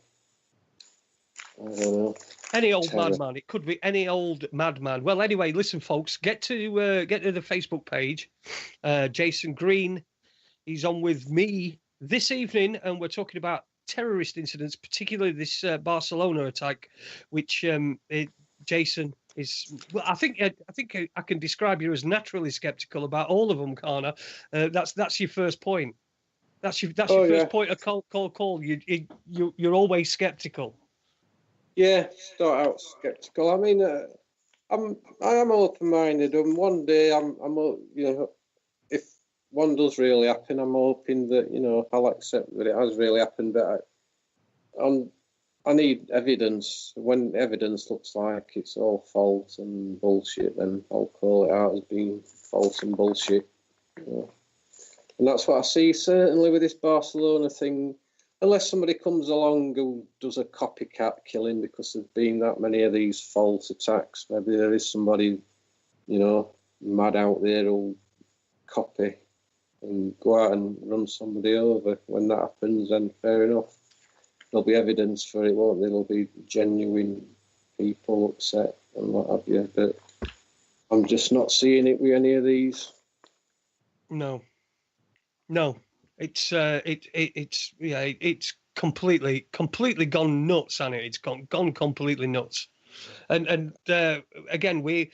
I don't know. Any old madman. It could be any old madman. Well, anyway, listen, folks, get to the Facebook page. Jason Green, he's on with me this evening, and we're talking about terrorist incidents, particularly this Barcelona attack, which Jason is. Well, I think I can describe you as naturally sceptical about all of them, Kana. That's your first point. That's your first point of call. You're always sceptical. Yeah, start out sceptical. I mean, I am open-minded, and one day I'm if one does really happen, I'm hoping that I'll accept that it has really happened. But I need evidence. When evidence looks like it's all false and bullshit, then I'll call it out as being false and bullshit. And that's what I see certainly with this Barcelona thing. Unless somebody comes along who does a copycat killing because there's been that many of these false attacks, maybe there is somebody, mad out there who'll copy and go out and run somebody over. When that happens, then fair enough. There'll be evidence for it, won't there? There'll be genuine people upset and what have you. But I'm just not seeing it with any of these. No. It's completely gone nuts, hasn't it? It's gone completely nuts. And again, we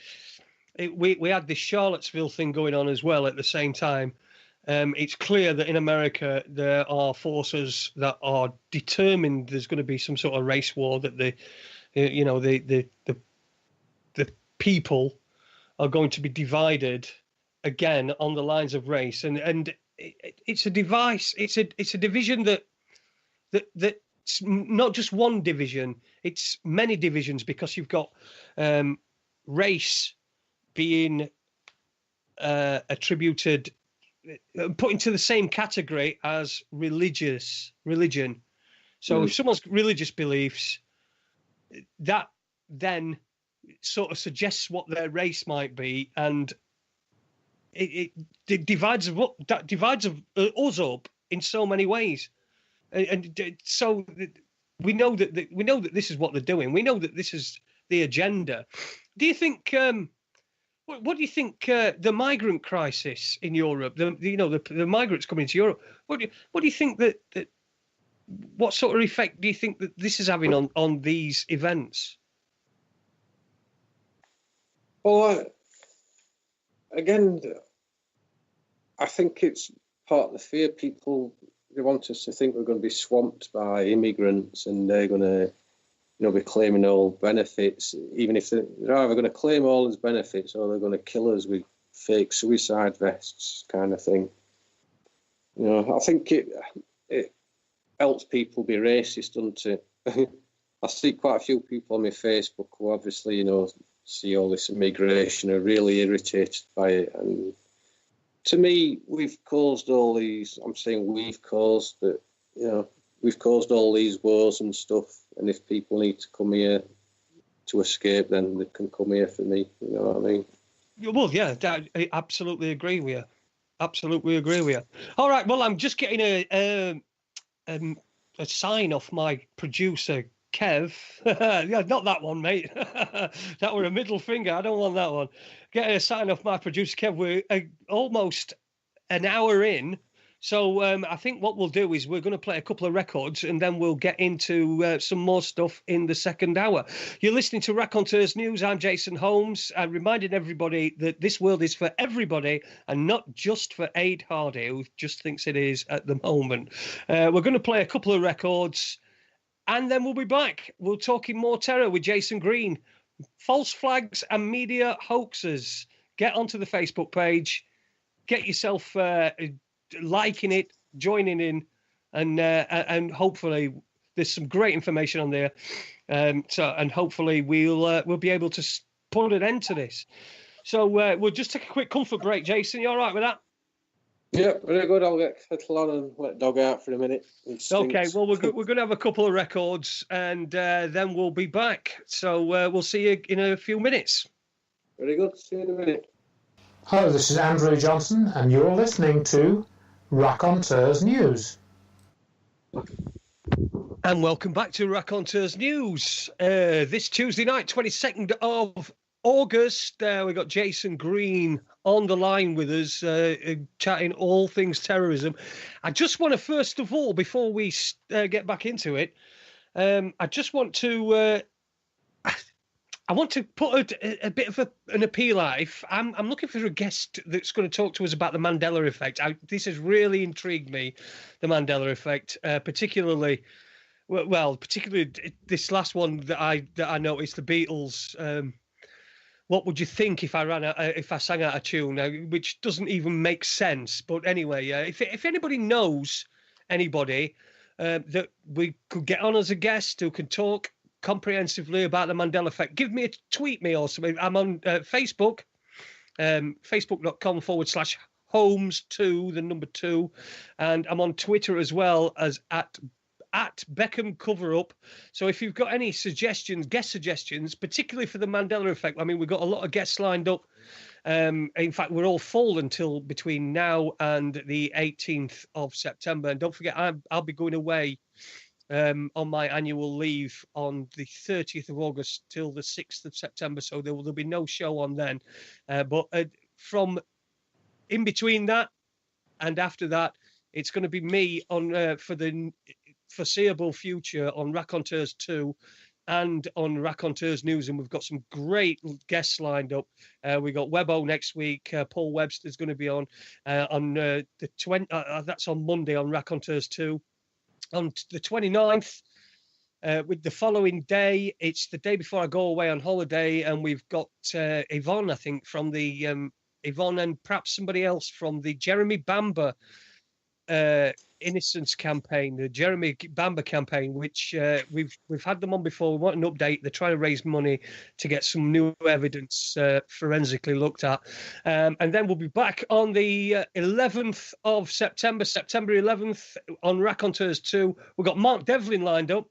had this Charlottesville thing going on as well at the same time. It's clear that in America there are forces that are determined there's going to be some sort of race war, that the people are going to be divided again on the lines of race, and it's a device. It's a division that it's not just one division, it's many divisions, because you've got race being attributed, put into the same category as religion. So if someone's religious beliefs, that then sort of suggests what their race might be, and it divides us up in so many ways, and so we know that this is what they're doing. We know that this is the agenda. Do you think? What do you think the migrant crisis in Europe? The migrants coming into Europe. What do you think that what sort of effect do you think that this is having on these events? Well, again, I think it's part of the fear. People, they want us to think we're going to be swamped by immigrants and they're going to, be claiming all benefits, even if they're either going to claim all as benefits or they're going to kill us with fake suicide vests kind of thing. I think it helps people be racist, doesn't it? I see quite a few people on my Facebook who obviously, see all this immigration, are really irritated by it. And to me, we've caused all these, I'm saying we've caused that, we've caused all these wars and stuff. And if people need to come here to escape, then they can come here for me. You know what I mean? Well, yeah, I absolutely agree with you. Absolutely agree with you. All right, well, I'm just getting a sign off my producer, Kev. Yeah, not that one, mate. That were a middle finger. I don't want that one. Getting a sign off my producer, Kev. We're almost an hour in. So I think what we'll do is we're going to play a couple of records and then we'll get into some more stuff in the second hour. You're listening to Raconteurs News. I'm Jason Holmes. I'm reminding everybody that this world is for everybody and not just for Aid Hardy, who just thinks it is at the moment. We're going to play a couple of records and then we'll be back. We'll talk in more terror with Jason Green. False flags and media hoaxes. Get onto the Facebook page. Get yourself... liking it, joining in, and hopefully there's some great information on there. And hopefully we'll be able to put an end to this. So we'll just take a quick comfort break. Jason, you all right with that? Yeah, very good. I'll get kettle on and let dog out for a minute. Okay, well, we're going to have a couple of records and then we'll be back. So we'll see you in a few minutes. Very good. See you in a minute. Hello, this is Andrew Johnson, and you're listening to Raconteurs News. And welcome back to Raconteurs News. This Tuesday night, 22nd of August, we've got Jason Green on the line with us, chatting all things terrorism. I just want to, first of all, before we get back into it, I just want to... I want to put a bit of an appeal out. I'm looking for a guest that's going to talk to us about the Mandela effect. This has really intrigued me, the Mandela effect, particularly this last one that I noticed, the Beatles. What would you think if I sang out a tune, which doesn't even make sense? But anyway, if anybody knows anybody that we could get on as a guest who can talk comprehensively about the Mandela effect, tweet me or something. I'm on Facebook, facebook.com/Holmes2, the number 2, and I'm on Twitter as well as at Beckham Coverup. So if you've got any guest suggestions, particularly for the Mandela effect, I mean, we've got a lot of guests lined up. In fact, we're all full until between now and the 18th of September. And don't forget, I'll be going away on my annual leave on the 30th of August till the 6th of September, so there'll be no show on then. But from in between that and after that, it's going to be me on for the foreseeable future on Raconteurs 2 and on Raconteurs News, and we've got some great guests lined up. We got Webbo next week. Paul Webster's going to be on the 20th. That's on Monday on Raconteurs 2. On the 29th, with the following day, it's the day before I go away on holiday, and we've got Yvonne, I think, from the Yvonne and perhaps somebody else from the Jeremy Bamber Innocence campaign, the Jeremy Bamber campaign, which we've had them on before. We want an update. They're trying to raise money to get some new evidence forensically looked at, and then we'll be back on the 11th of September, September 11th, on Raconteurs 2. We've got Mark Devlin lined up.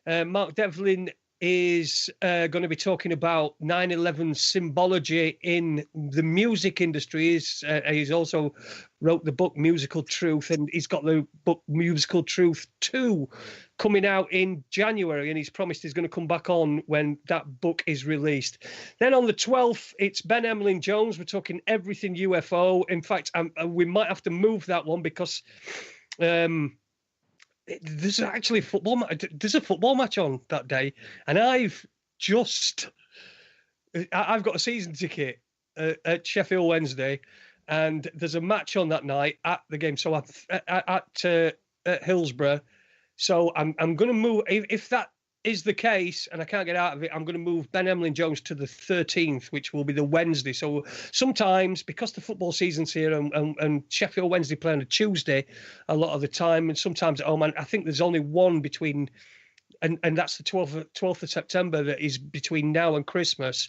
Mark Devlin is going to be talking about 9/11 symbology in the music industry. He's also wrote the book Musical Truth, and he's got the book Musical Truth 2 coming out in January, and he's promised he's going to come back on when that book is released. Then on the 12th, it's Ben Emlyn Jones. We're talking everything UFO. In fact, we might have to move that one because there's actually there's a football match on that day, and I've got a season ticket at Sheffield Wednesday, and there's a match on that night at the game. So at Hillsborough. So I'm going to move. If that is the case, and I can't get out of it, I'm going to move Ben Emlyn Jones to the 13th, which will be the Wednesday. So sometimes, because the football season's here, and Sheffield Wednesday play on a Tuesday a lot of the time, and sometimes at home, and I think there's only one between, and that's the 12th of September that is between now and Christmas.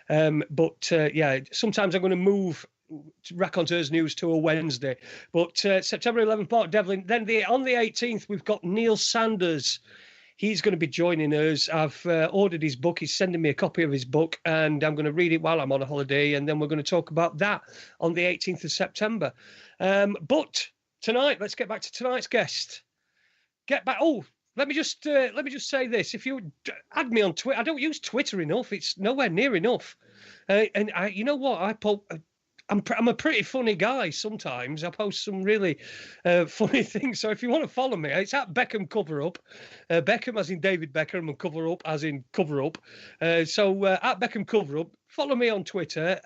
Yeah, sometimes I'm going to move Raconteurs News to a Wednesday. But September 11th, Mark Devlin. Then on the 18th, we've got Neil Sanders. He's going to be joining us. I've ordered his book. He's sending me a copy of his book, and I'm going to read it while I'm on a holiday, and then we're going to talk about that on the 18th of September. But tonight, let's get back to tonight's guest. Let me just say this. If you add me on Twitter, I don't use Twitter enough. It's nowhere near enough. And you know what? I'm a pretty funny guy sometimes. I post some really funny things. So if you want to follow me, it's at Beckham Cover Up. Beckham as in David Beckham, and Cover Up as in Cover Up. So at Beckham Cover Up, follow me on Twitter.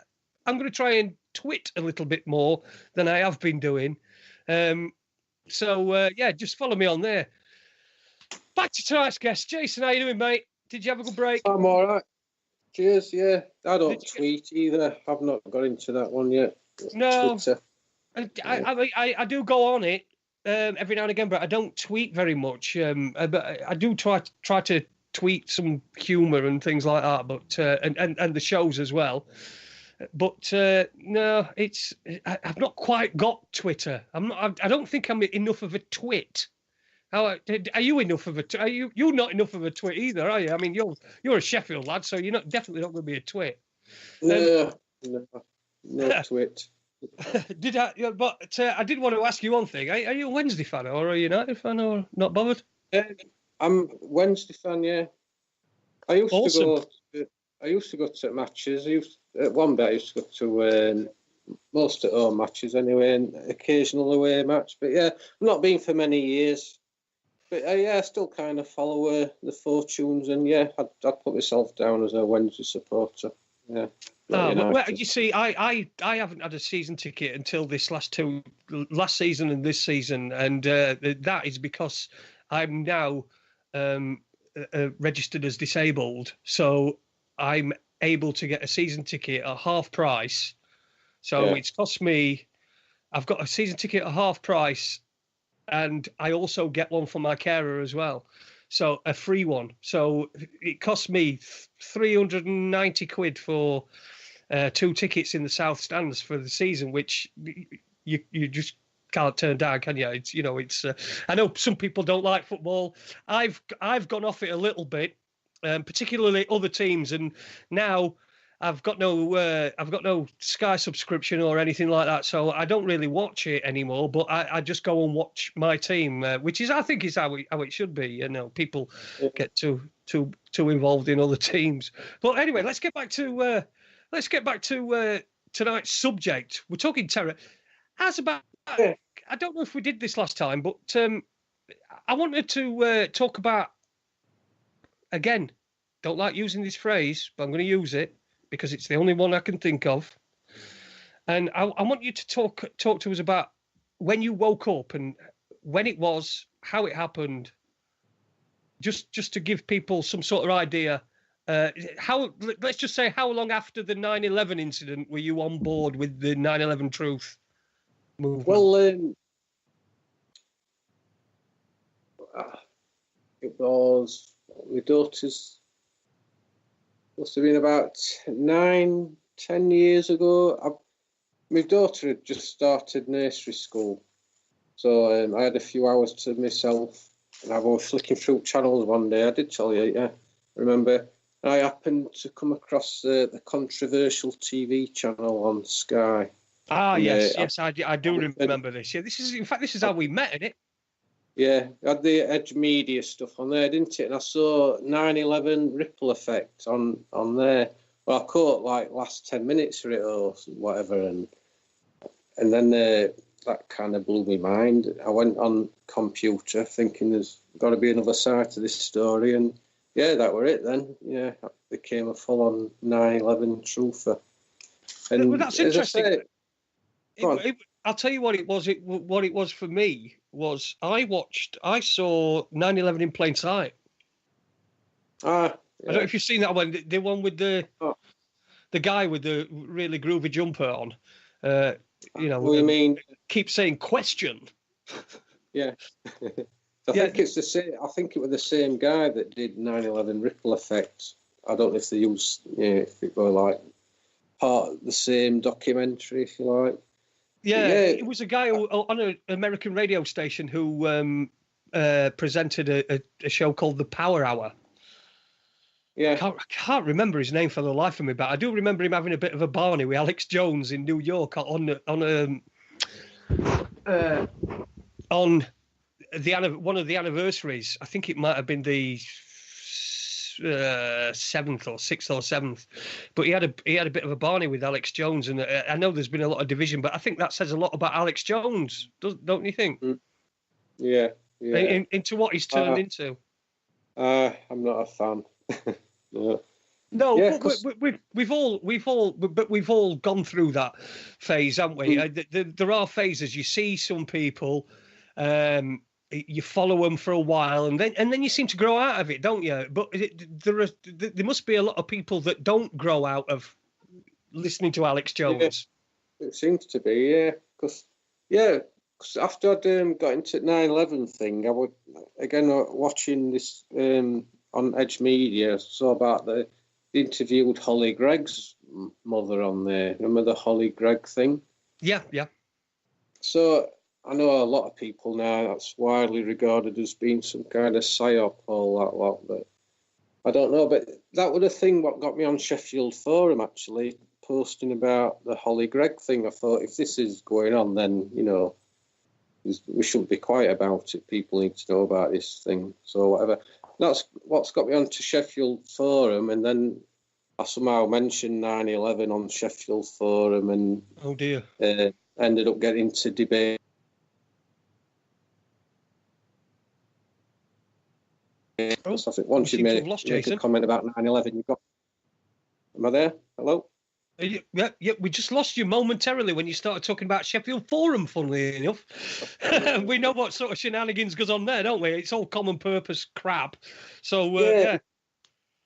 I'm going to try and twit a little bit more than I have been doing. Just follow me on there. Back to tonight's guest. Jason, how you doing, mate? Did you have a good break? I'm all right. Cheers, yeah. I don't tweet either. I've not got into that one yet. No. Twitter. I do go on it every now and again, but I don't tweet very much. But I do try to tweet some humour and things like that, but and the shows as well. But no, I've not quite got Twitter. I don't think I'm enough of a twit. Are you enough of a? You're not enough of a twit either, are you? I mean, you're a Sheffield lad, so you're definitely not going to be a twit. No twit. But I did want to ask you one thing. Are you a Wednesday fan, or are you a United fan, or not bothered? I'm a Wednesday fan. Yeah, I used to go to matches. One bit I used to go to most at home matches anyway, and occasional away match. But yeah, I've not been for many years. But I still kind of follow the fortunes, and yeah, I'd put myself down as a Wednesday supporter. Yeah. Well, you see, I haven't had a season ticket until this last season and this season, and that is because I'm now registered as disabled, so I'm able to get a season ticket at half price. So it's cost me. I've got a season ticket at half price, and I also get one for my carer as well. So a free one. So it cost me 390 quid for 2 tickets in the South Stands for the season, which you just can't turn down, can you? It's I know some people don't like football. I've gone off it a little bit, particularly other teams, and now I've got no Sky subscription or anything like that, so I don't really watch it anymore. But I just go and watch my team, which I think is how it should be. You know, people get too involved in other teams. But anyway, let's get back to tonight's subject. We're talking terror. I don't know if we did this last time, but I wanted to talk about, again, don't like using this phrase, but I'm going to use it because it's the only one I can think of. And I want you to talk to us about when you woke up and when it was, how it happened, just to give people some sort of idea. Let's just say, how long after the 9/11 incident were you on board with the 9/11 Truth movement? Well, it was my daughter's, must have been about 9, 10 years ago. My daughter had just started nursery school, so I had a few hours to myself, and I was flicking through channels one day. I did tell you, yeah, I remember. I happened to come across the controversial TV channel on Sky. Ah, and, yes, I do remember this. Yeah, this is how we met, isn't it? Yeah, it had the Edge Media stuff on there, didn't it? And I saw 9/11 ripple effect on there. Well, I caught like last 10 minutes of it or whatever, and then that kind of blew my mind. I went on computer thinking there's got to be another side to this story, and yeah, that were it then. Yeah, I became a full-on 9/11 truther. And well, that's interesting. I'll tell you what it was. What it was for me was I saw 9/11 in plain sight. Yeah. I don't know if you've seen that one. The one with the guy with the really groovy jumper on. What you mean? Keep saying question. Yeah. I think it's the same. I think it was the same guy that did 9/11 ripple effect. I don't know if they used, if it were like part of the same documentary, if you like. Yeah, it was a guy on an American radio station who presented a show called The Power Hour. Yeah, I can't remember his name for the life of me, but I do remember him having a bit of a barney with Alex Jones in New York on one of the anniversaries. I think it might have been the 7th or 6th or 7th, but he had a bit of a barney with Alex Jones, and I know there's been a lot of division, but I think that says a lot about Alex Jones, don't you think? Yeah. Into what he's turned into. I'm not a fan. No. No, yeah, but we've all gone through that phase, haven't we? There are phases. You see some people, you follow them for a while, and then you seem to grow out of it, don't you? But there must be a lot of people that don't grow out of listening to Alex Jones. Yeah, it seems to be, yeah. Because after I'd got into 9/11 thing, I would again watching this on Edge Media. Saw about the interviewed Holly Gregg's mother on there. Remember the Holly Gregg thing? Yeah. So I know a lot of people now that's widely regarded as being some kind of psyop, all that lot, but I don't know. But that was the thing what got me on Sheffield Forum, actually, posting about the Holly Gregg thing. I thought, if this is going on, then, we shouldn't be quiet about it. People need to know about this thing. So whatever. That's what's got me onto Sheffield Forum, and then I somehow mentioned 9/11 on Sheffield Forum, and oh dear, ended up getting into debate. I think once you make a comment about 9/11, you've got. Am I there? Hello? Yeah, we just lost you momentarily when you started talking about Sheffield Forum, funnily enough. We know what sort of shenanigans goes on there, don't we? It's all common purpose crap. So, yeah.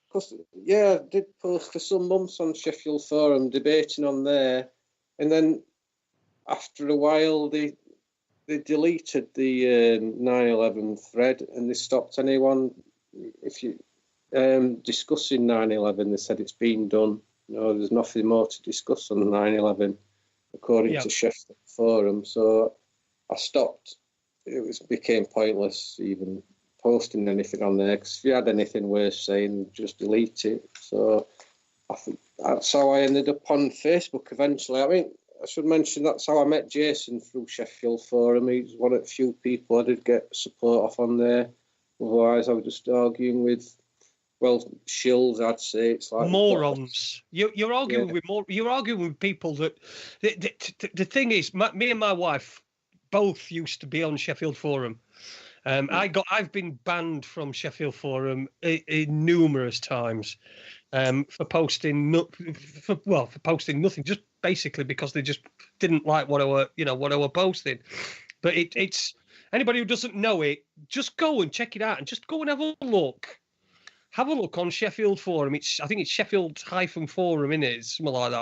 Because, I did post for some months on Sheffield Forum, debating on there. And then after a while, they deleted the 9/11 thread, and they stopped anyone, if you discussing 9/11, they said it's been done. There's nothing more to discuss on 9/11, according to Sheffield Forum. So I stopped. It became pointless even posting anything on there, because if you had anything worth saying, just delete it. So I think that's how I ended up on Facebook eventually. I mean, I should mention that's how I met Jason, through Sheffield Forum. He's one of the few people I did get support off on there. Otherwise, I was just arguing with, shills, I'd say. It's like morons. You're arguing with You're arguing with people that. The thing is, me and my wife both used to be on Sheffield Forum. I've been banned from Sheffield Forum numerous times for posting nothing, just basically because they just didn't like what I were posting. But it's anybody who doesn't know it, just go and check it out, and just go and have a look. Have a look on Sheffield Forum. I think it's Sheffield-Forum, innit? Something like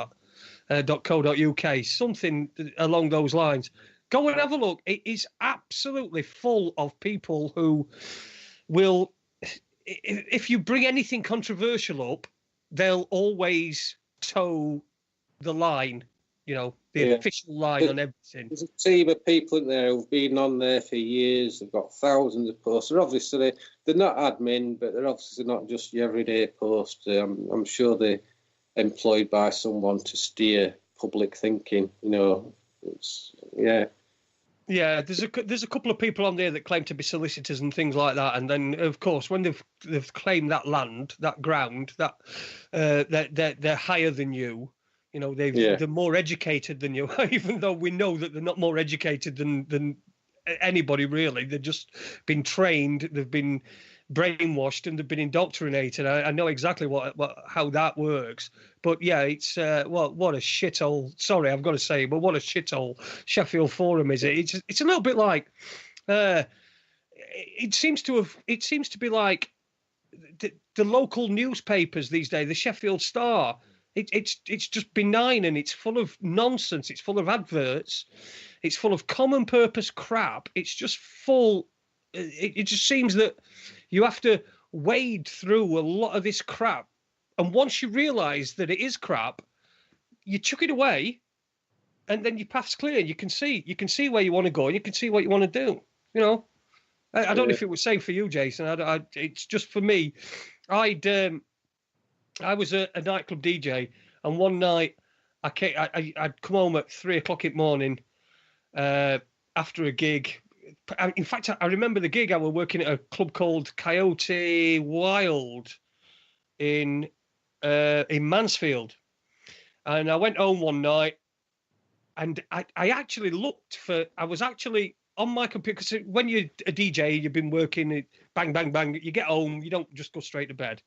that. .co.uk, something along those lines. Go and have a look. It is absolutely full of people who will, if you bring anything controversial up, they'll always toe the line, the official line on everything. There's a team of people in there who've been on there for years. They've got thousands of posts. They're not admin, but they're obviously not just your everyday post. I'm sure they're employed by someone to steer public thinking. Yeah, there's a couple of people on there that claim to be solicitors and things like that, and then of course when they've claimed that land, that ground, that they're higher than you. They're more educated than you, even though we know that they're not more educated than anybody really. They've just been trained, they've been brainwashed, and they've been indoctrinated. I know exactly how that works. But yeah, it's what a shithole. Sorry, I've got to say, but what a shithole Sheffield Forum is. It's a little bit like it seems to be like the local newspapers these days. The Sheffield Star. It's just benign, and it's full of nonsense. It's full of adverts. It's full of common purpose crap. It's just full. It just seems that you have to wade through a lot of this crap, and once you realise that it is crap, you chuck it away, and then your path's clear. You can see where you want to go, and you can see what you want to do. I don't know if it was same for you, Jason. It's just for me. I was a nightclub DJ, and one night I'd come home at 3:00 in the morning after a gig. In fact, I remember the gig. I was working at a club called Coyote Wild in Mansfield, and I went home one night, and I actually looked for. I was actually on my computer, because when you're a DJ, you've been working, bang, bang, bang. You get home, you don't just go straight to bed.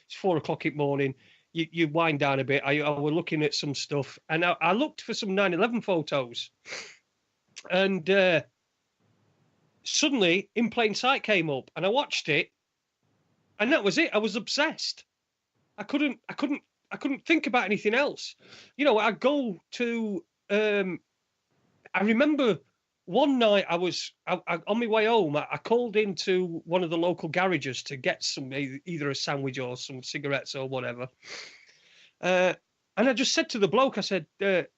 It's 4:00 in the morning. You wind down a bit. I was looking at some stuff, and I looked for some 9/11 photos, and suddenly In Plain Sight came up, and I watched it, and that was it. I was obsessed. I couldn't think about anything else. I go to. I remember one night I was on my way home. I called into one of the local garages to get some either a sandwich or some cigarettes or whatever. And I just said to the bloke, I said, there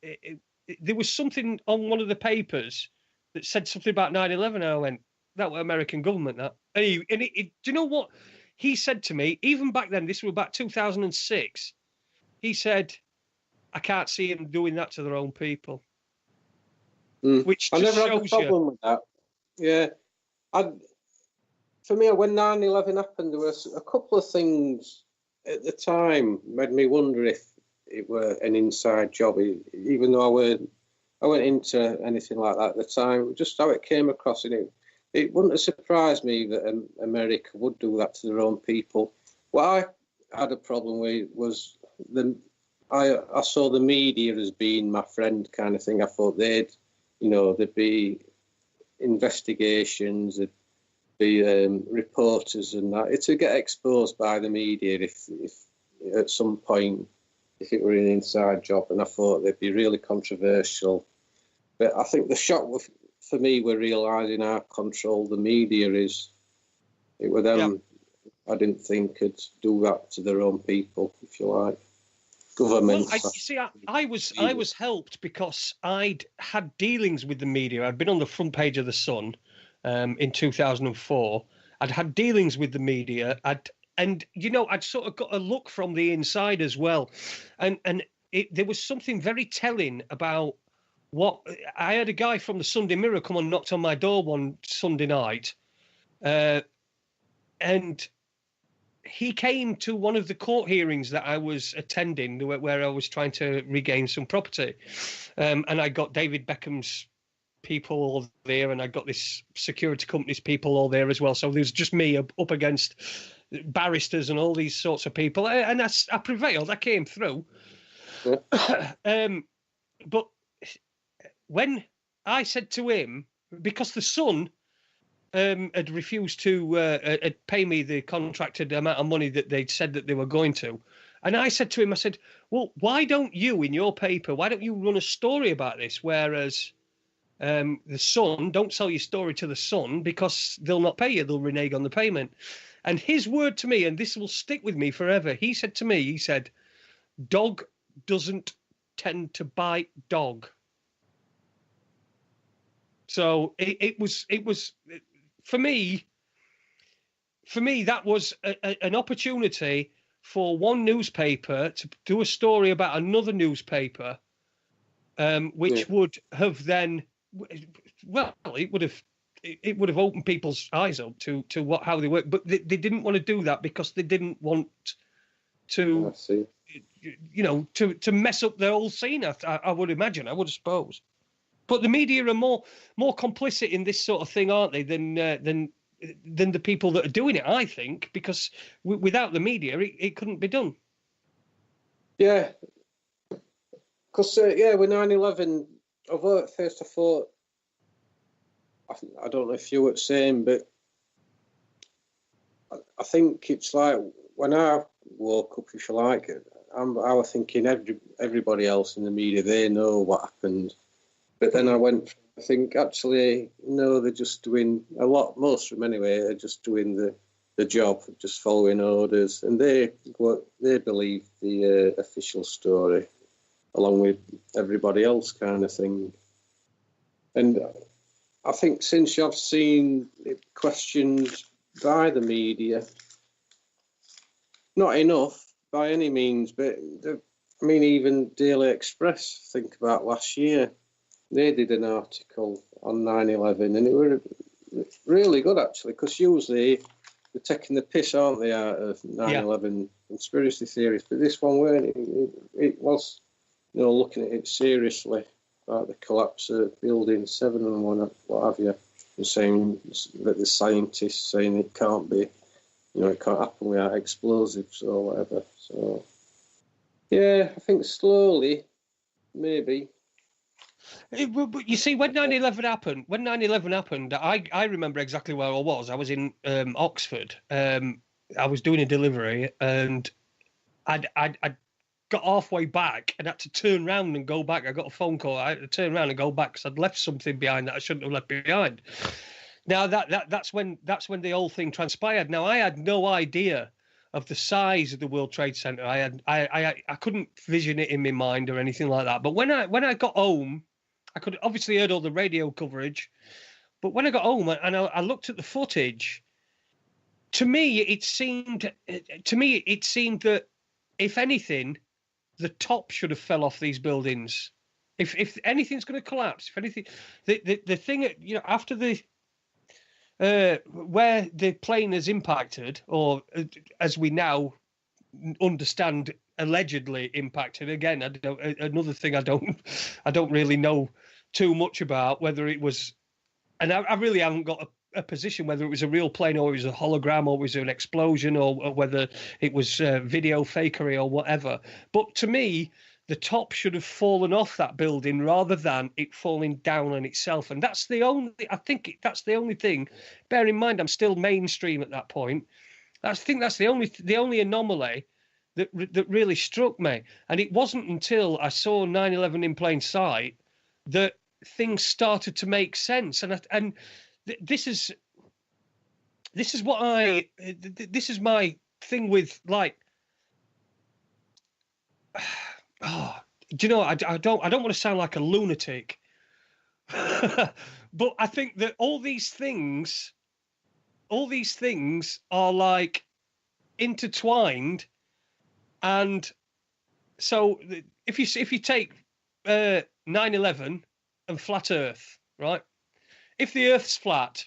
was something on one of the papers that said something about 9/11. And I went, that was American government, that. And do you know what he said to me? Even back then, this was about 2006. He said, I can't see them doing that to their own people. Which I just never had a shows problem with that. Yeah. For me, when 9/11 happened, there was a couple of things at the time made me wonder if it were an inside job, even though I went into anything like that at the time. Just how it came across, and it wouldn't have surprised me that America would do that to their own people. What I had a problem with was I saw the media as being my friend kind of thing. I thought there'd be investigations, there'd be reporters and that. It would get exposed by the media if at some point, if it were an inside job, and I thought they'd be really controversial. But I think the shock for me were realising how controlled the media is. It were them I didn't think could do that to their own people, if you like. Government. Well, I was helped because I'd had dealings with the media. I'd been on the front page of the Sun in 2004. I'd had dealings with the media. I'd sort of got a look from the inside as well, and there was something very telling about what I had. A guy from the Sunday Mirror come and knocked on my door one Sunday night, and he came to one of the court hearings that I was attending, where I was trying to regain some property, and I got David Beckham's people all there, and I got this security company's people all there as well. So there's just me up against barristers and all these sorts of people, and I prevailed. I came through. Yeah. But when I said to him, because the Sun had refused to pay me the contracted amount of money that they'd said that they were going to, and I said to him, I said, well, why don't you, in your paper, why don't you run a story about this? Whereas the Sun, don't sell your story to the Sun because they'll not pay you. They'll renege on the payment. And his word to me, and this will stick with me forever, he said to me, he said, dog doesn't tend to bite dog. So it was for me, that was an opportunity for one newspaper to do a story about another newspaper, which would have then, well, it would have opened people's eyes up to how they work. But they didn't want to do that because they didn't want to, to mess up the whole scene. I would imagine. I would suppose. But the media are more complicit in this sort of thing, aren't they, than the people that are doing it, I think, because without the media, it couldn't be done. Yeah. Because, with 9/11, although at first I thought, I don't know if you were the same, but I think it's like when I woke up, if you like, I was thinking everybody else in the media, they know what happened. But then I think, actually, no, they're just doing most of them anyway, are just doing the job, just following orders. And they believe the official story, along with everybody else kind of thing. And I think since I've seen it questioned by the media, not enough by any means, but even Daily Express, think about last year, they did an article on 9/11, and it was really good, actually, because usually they're taking the piss, aren't they, out of 9/11 conspiracy theories. But this one weren't. It was, looking at it seriously, about the collapse of Building 7 and what have you, and saying that the scientists saying it can't be, it can't happen without explosives or whatever. So, yeah, I think slowly, maybe. But you see, when 9/11 happened, I remember exactly where I was. I was in Oxford. I was doing a delivery, and I'd got halfway back and had to turn around and go back. I got a phone call. I had to turn around and go back because I'd left something behind that I shouldn't have left behind. Now that's when the whole thing transpired. Now I had no idea of the size of the World Trade Center. I couldn't vision it in my mind or anything like that. But when I got home, I could obviously heard all the radio coverage. But when I got home and I looked at the footage, to me it seemed that, if anything, the top should have fell off these buildings. If anything's going to collapse, if anything, the thing, after the where the plane has impacted, or as we now understand, allegedly impacted. Again, another thing I don't really know too much about, whether it was, and I really haven't got a position whether it was a real plane or it was a hologram or it was an explosion or whether it was video fakery or whatever. But to me, the top should have fallen off that building rather than it falling down on itself. And that's the only thing. Bear in mind, I'm still mainstream at that point. I think that's the only anomaly that really struck me. And it wasn't until I saw 9/11 in plain sight that things started to make sense. And this is my thing with, like, do you know, I don't want to sound like a lunatic, but I think that all these things are like intertwined. And so if you take 9/11 and flat Earth, right? If the Earth's flat,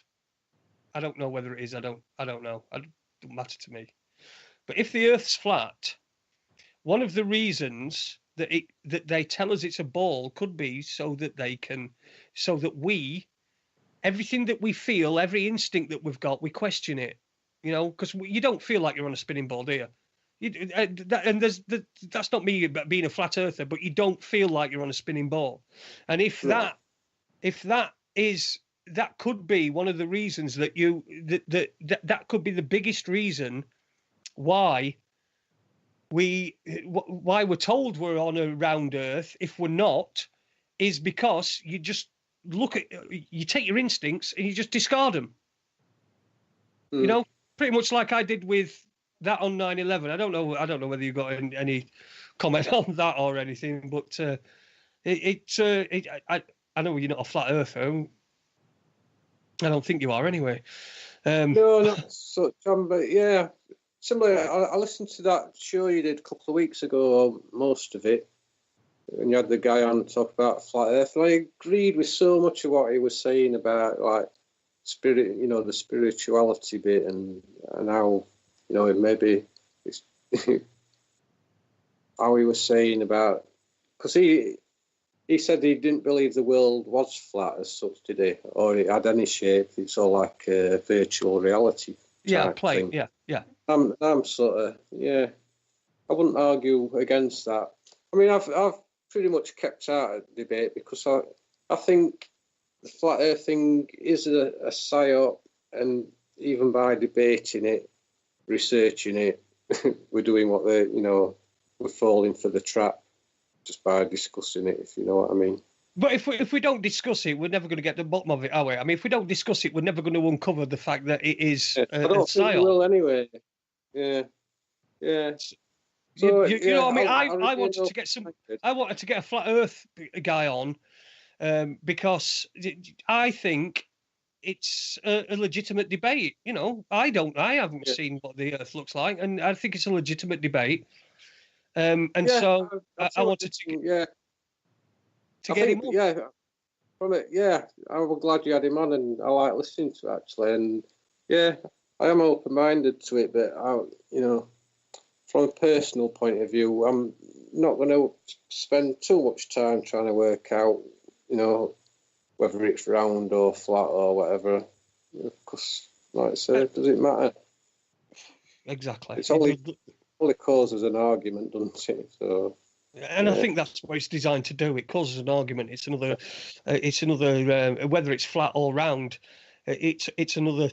I don't know whether it is. I don't know. It doesn't matter to me. But if the Earth's flat, one of the reasons that they tell us it's a ball could be so that everything that we feel, every instinct that we've got, we question it. Because you don't feel like you're on a spinning ball, do you? That's not me being a flat earther, but you don't feel like you're on a spinning ball. And if that could be one of the reasons that could be the biggest reason why we're told we're on a round Earth, if we're not, is because you take your instincts and you just discard them. Mm. You know, pretty much like I did with that on 9/11. I don't know whether you got any comment on that or anything, but I know you're not a flat earther. I don't think you are anyway. No, not such. But yeah, similar. I listened to that show you did a couple of weeks ago, or most of it, and you had the guy on to talk about flat Earth. And I agreed with so much of what he was saying about like spirit, the spirituality bit, and how maybe it's how he was saying about, because he said he didn't believe the world was flat as such, did he? Or it had any shape. It's all like a virtual reality type thing. Yeah. I'm sort of, I wouldn't argue against that. I mean, I've pretty much kept out of debate because I think the flat earth thing is a psyop, and even by debating it, researching it, we're doing what we're falling for the trap just by discussing it, if you know what I mean. But if we don't discuss it, we're never going to get to the bottom of it, are we? I mean, if we don't discuss it, we're never going to uncover the fact that it is I don't think we will anyway. Yeah. So, you know what I mean? I wanted to get I wanted to get a flat Earth guy on because I think it's a legitimate debate. You know, I haven't seen what the Earth looks like, and I think it's a legitimate debate. I wanted to get him on. Yeah, from it. Yeah, I'm glad you had him on, and I like listening to it, actually. And yeah, I am open-minded to it, but from a personal point of view, I'm not going to spend too much time trying to work out, whether it's round or flat or whatever. Because, like I said, does it matter? Exactly. It's only causes an argument, doesn't it? So. And I think that's what it's designed to do. It causes an argument. It's another whether it's flat or round. It's another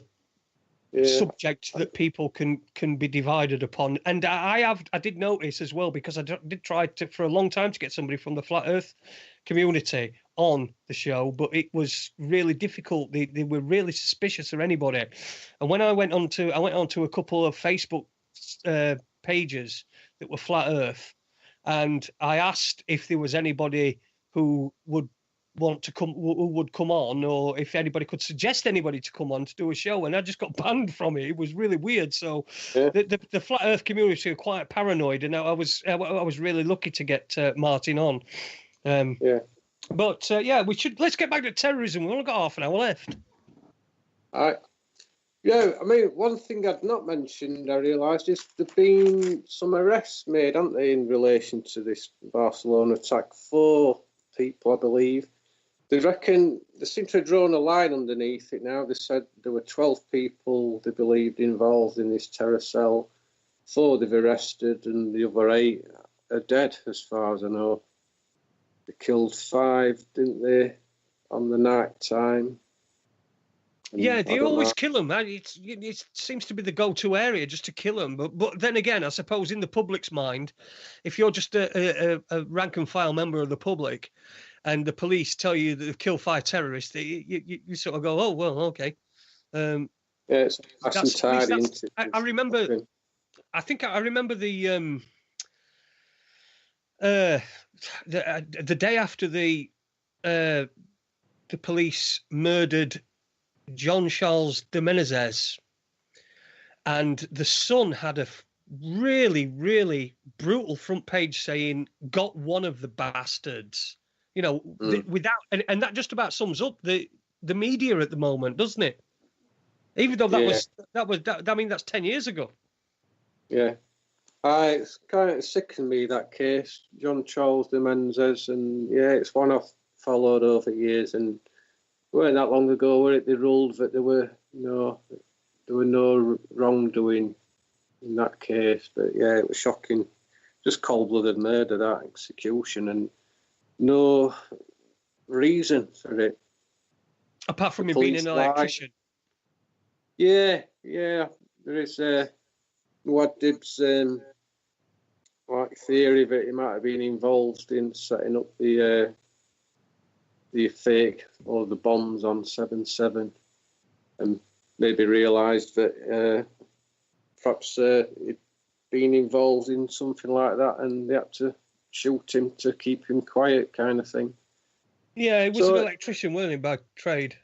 subject that people can be divided upon. And I did notice as well, because I did try for a long time to get somebody from the flat Earth community on the show, but it was really difficult. They were really suspicious of anybody. And when I went onto a couple of Facebook pages that were flat Earth, and I asked if there was anybody who would want to come, who would come on, or if anybody could suggest anybody to come on to do a show, and I just got banned from it. It was really weird. So the flat Earth community are quite paranoid, and I was really lucky to get Martin on. But let's get back to terrorism. We've only got half an hour left. All right. Yeah, I mean, one thing I'd not mentioned, I realised, is there've been some arrests made, haven't they, in relation to this Barcelona attack? 4 people, I believe. They seem to have drawn a line underneath it now. They said there were 12 people they believed involved in this terror cell. 4 they've arrested, and the other 8 are dead, as far as I know. They killed 5, didn't they, on the night time? Yeah, they always kill them. It seems to be the go-to area, just to kill them. But then again, I suppose in the public's mind, if you're just a rank and file member of the public, and the police tell you that they've killed 5 terrorists, you sort of go, oh well, okay. It's tidy. I remember. I think I remember the day after the police murdered John Charles de Menezes, and the Sun had a really, really brutal front page saying, "Got one of the bastards." Without, and that just about sums up the media at the moment, doesn't it? Even though I mean, that's 10 years ago. Yeah, it's kind of sickened me, that case, John Charles de Menezes, and it's one I've followed over years, and it weren't that long ago where they ruled that there were no wrongdoing in that case. But it was shocking, just cold-blooded murder, that execution, and no reason for it. Apart from him being an electrician. Yeah, there is Muad'Dib's theory that he might have been involved in setting up the the fake or the bombs on 7/7, and maybe realised that perhaps he'd been involved in something like that, and they had to shoot him to keep him quiet, kind of thing. Yeah, he was an electrician, wasn't he, by trade?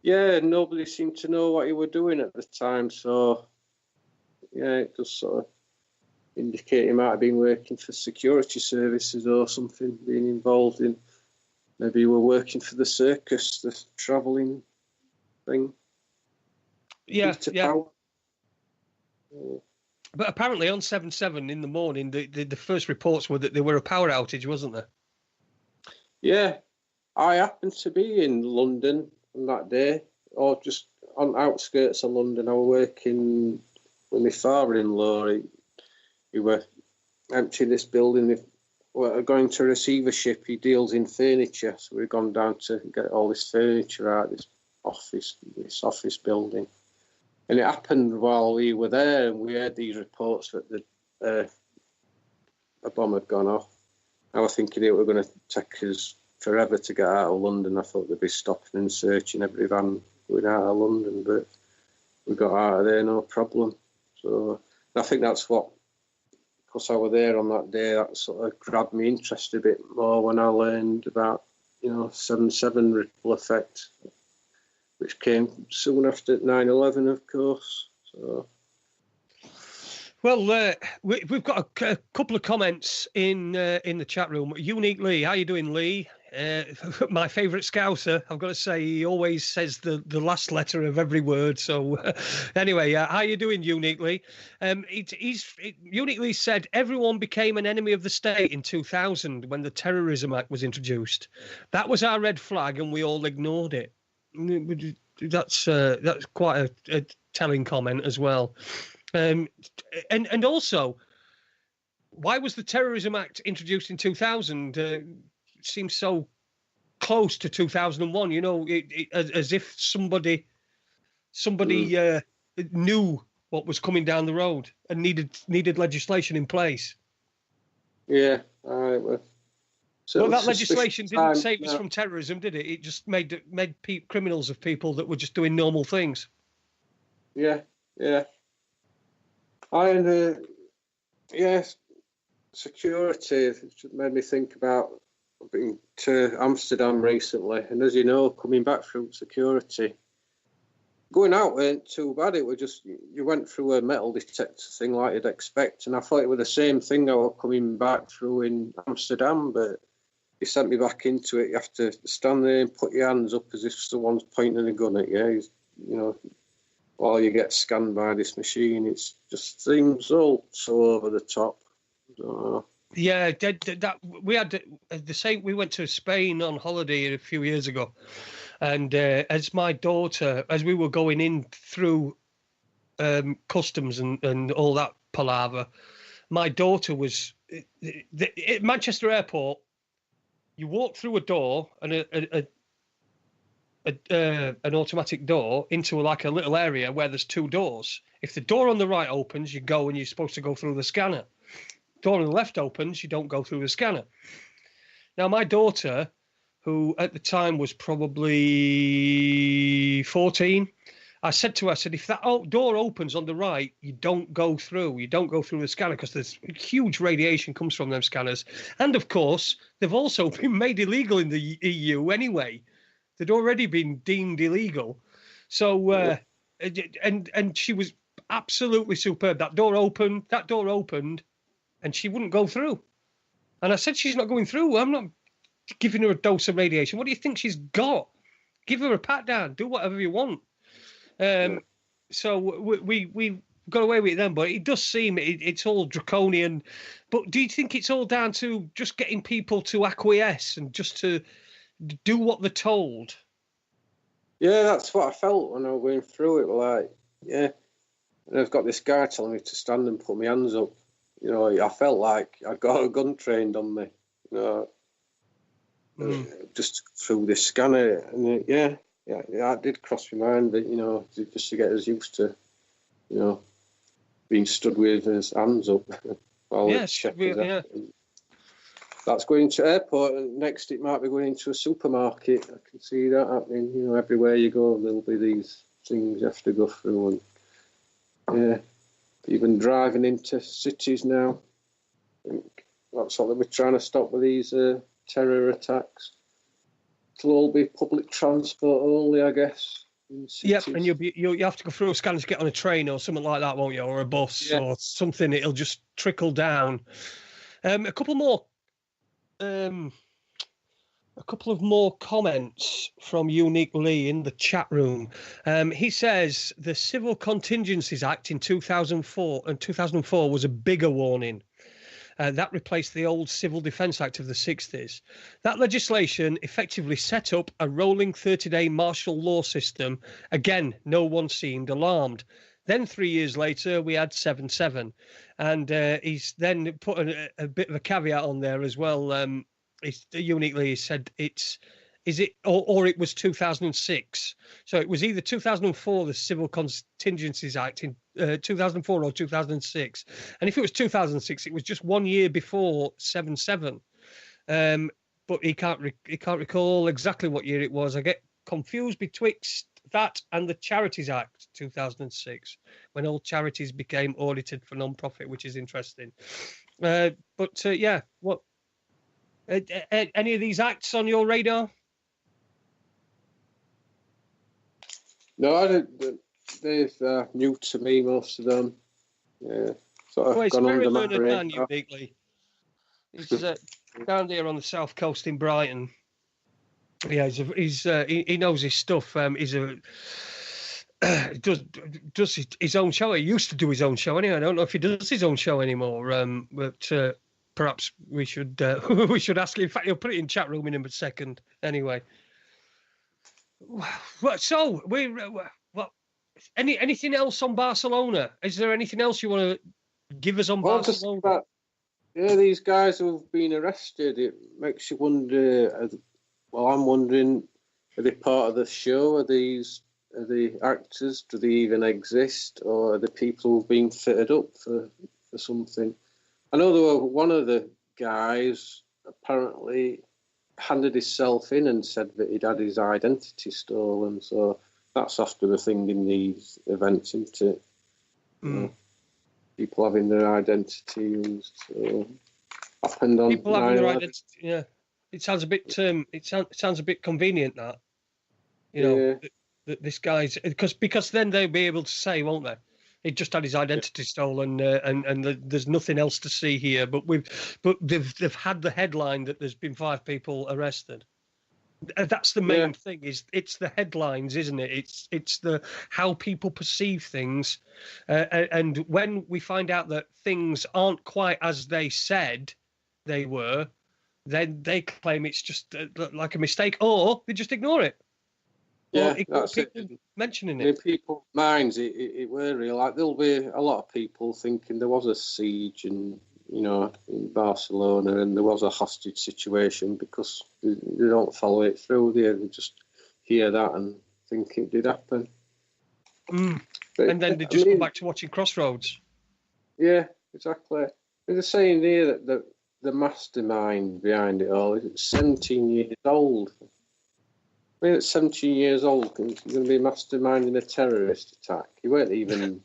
Yeah, nobody seemed to know what he was doing at the time, so yeah, it does sort of indicate he might have been working for security services or something, being involved in, maybe he were working for the circus, the travelling thing. Yeah, yeah. Power. But apparently on 7/7 in the morning, the first reports were that there were a power outage, wasn't there? Yeah, I happened to be in London on that day, or just on outskirts of London. I was working with my father-in-law. He were emptying this building. They were going to receivership. He deals in furniture, so we've gone down to get all this furniture out of this office building. And it happened while we were there, and we heard these reports that a bomb had gone off. I was thinking it were going to take us forever to get out of London. I thought they'd be stopping and searching every van going out of London, but we got out of there no problem. So I think that's what, because I was there on that day, that sort of grabbed me interest a bit more when I learned about, 7/7 ripple effect, which came soon after 9/11, of course. So. Well, we've got a couple of comments in the chat room. Unique Lee, how you doing, Lee? My favourite Scouser. I've got to say, he always says the last letter of every word. So, anyway, how you doing, Unique Lee? Unique Lee said everyone became an enemy of the state in 2000 when the Terrorism Act was introduced. That was our red flag, and we all ignored it. That's quite a telling comment as well. And also, why was the Terrorism Act introduced in 2000? It seems so close to 2001. As if somebody knew what was coming down the road and needed legislation in place. Yeah, well, that legislation didn't say it was from terrorism, did it? It just made criminals of people that were just doing normal things. Yeah. Security made me think about being to Amsterdam recently, and as you know, coming back through security, going out weren't too bad. It was just you went through a metal detector thing like you'd expect, and I thought it was the same thing I was coming back through in Amsterdam, but he sent me back into it. You have to stand there and put your hands up as if someone's pointing a gun at you. While you get scanned by this machine, it just seems all so over the top. Yeah, that we had the same. We went to Spain on holiday a few years ago, and as we were going in through customs and all that palaver, my daughter was at Manchester Airport. You walk through a door and an automatic door into like a little area where there's two doors. If the door on the right opens, you go and you're supposed to go through the scanner. Door on the left opens, you don't go through the scanner. Now, my daughter, who at the time was probably 14, I said to her, if that door opens on the right, you don't go through the scanner, because there's huge radiation comes from them scanners. And of course, they've also been made illegal in the EU anyway. They'd already been deemed illegal. So, and she was absolutely superb. That door opened, and she wouldn't go through. And I said, she's not going through. I'm not giving her a dose of radiation. What do you think she's got? Give her a pat down. Do whatever you want. So we got away with it then, but it does seem it's all draconian. But do you think it's all down to just getting people to acquiesce and just to do what they're told? Yeah, that's what I felt when I was going through it. Like, yeah, and I've got this guy telling me to stand and put my hands up. I felt like I got a gun trained on me. Just through this scanner, and it did cross my mind. But just to get us used to, being stood with his hands up while yes, yeah. That's going to airport, and next it might be going into a supermarket. I can see that happening. You know, everywhere you go, there'll be these things you have to go through, and yeah, even driving into cities now. I think that's what we're trying to stop with these terror attacks. It'll all be public transport only, I guess. Yep, and you have to go through a scanner to get on a train or something like that, won't you? Or a bus or something. It'll just trickle down. A couple of more comments from Unique Lee in the chat room. He says the Civil Contingencies Act in 2004 was a bigger warning. That replaced the old Civil Defence Act of the 60s. That legislation effectively set up a rolling 30-day martial law system. Again, no one seemed alarmed. Then 3 years later, we had 7/7. And he's then put a bit of a caveat on there as well. Uniquely, he said it was 2006. So it was either 2004, the Civil Contingencies Act in 2004 or 2006. And if it was 2006, it was just 1 year before 7/7. But he can't recall exactly what year it was. I get confused betwixt that and the Charities Act 2006, when all charities became audited for non-profit, which is interesting. What any of these acts on your radar? No, I don't. They're new to me, most of them. Yeah, sort of He's a gone very under my learned radar. man, Uniquely. He's down there on the south coast in Brighton. Yeah, he knows his stuff. He does his own show. He used to do his own show anyway. I don't know if he does his own show anymore. But perhaps we should ask him. In fact, he'll put it in chat room in a second. Anyway. So anything else on Barcelona? Is there anything else you want to give us on Barcelona? These guys who've been arrested. It makes you wonder. Well, I'm wondering, are they part of the show? Are the actors? Do they even exist, or are the people who've been fitted up for something? I know there were one of the guys apparently handed himself in and said that he'd had his identity stolen. So that's often a thing in these events, isn't it? People having their identity used. So happened on people having their identity. Yeah, it sounds a bit. It sounds a bit convenient that. That this guy's because then they'll be able to say, won't they? He just had his identity stolen, and there's nothing else to see here. But they've had the headline that there's been 5 people arrested. That's the main thing. It's the headlines, isn't it? It's the how people perceive things, and when we find out that things aren't quite as they said they were, then they claim it's just like a mistake, or they just ignore it. Yeah, that's it. Mentioning it. In people's minds, it were real. Like there'll be a lot of people thinking there was a siege in Barcelona and there was a hostage situation because they don't follow it through. They just hear that and think it did happen. But, and then they just go back to watching Crossroads. Yeah, exactly. They're saying here that the mastermind behind it all is 17 years old. I mean, at 17 years old, he's going to be masterminding a terrorist attack. He weren't even...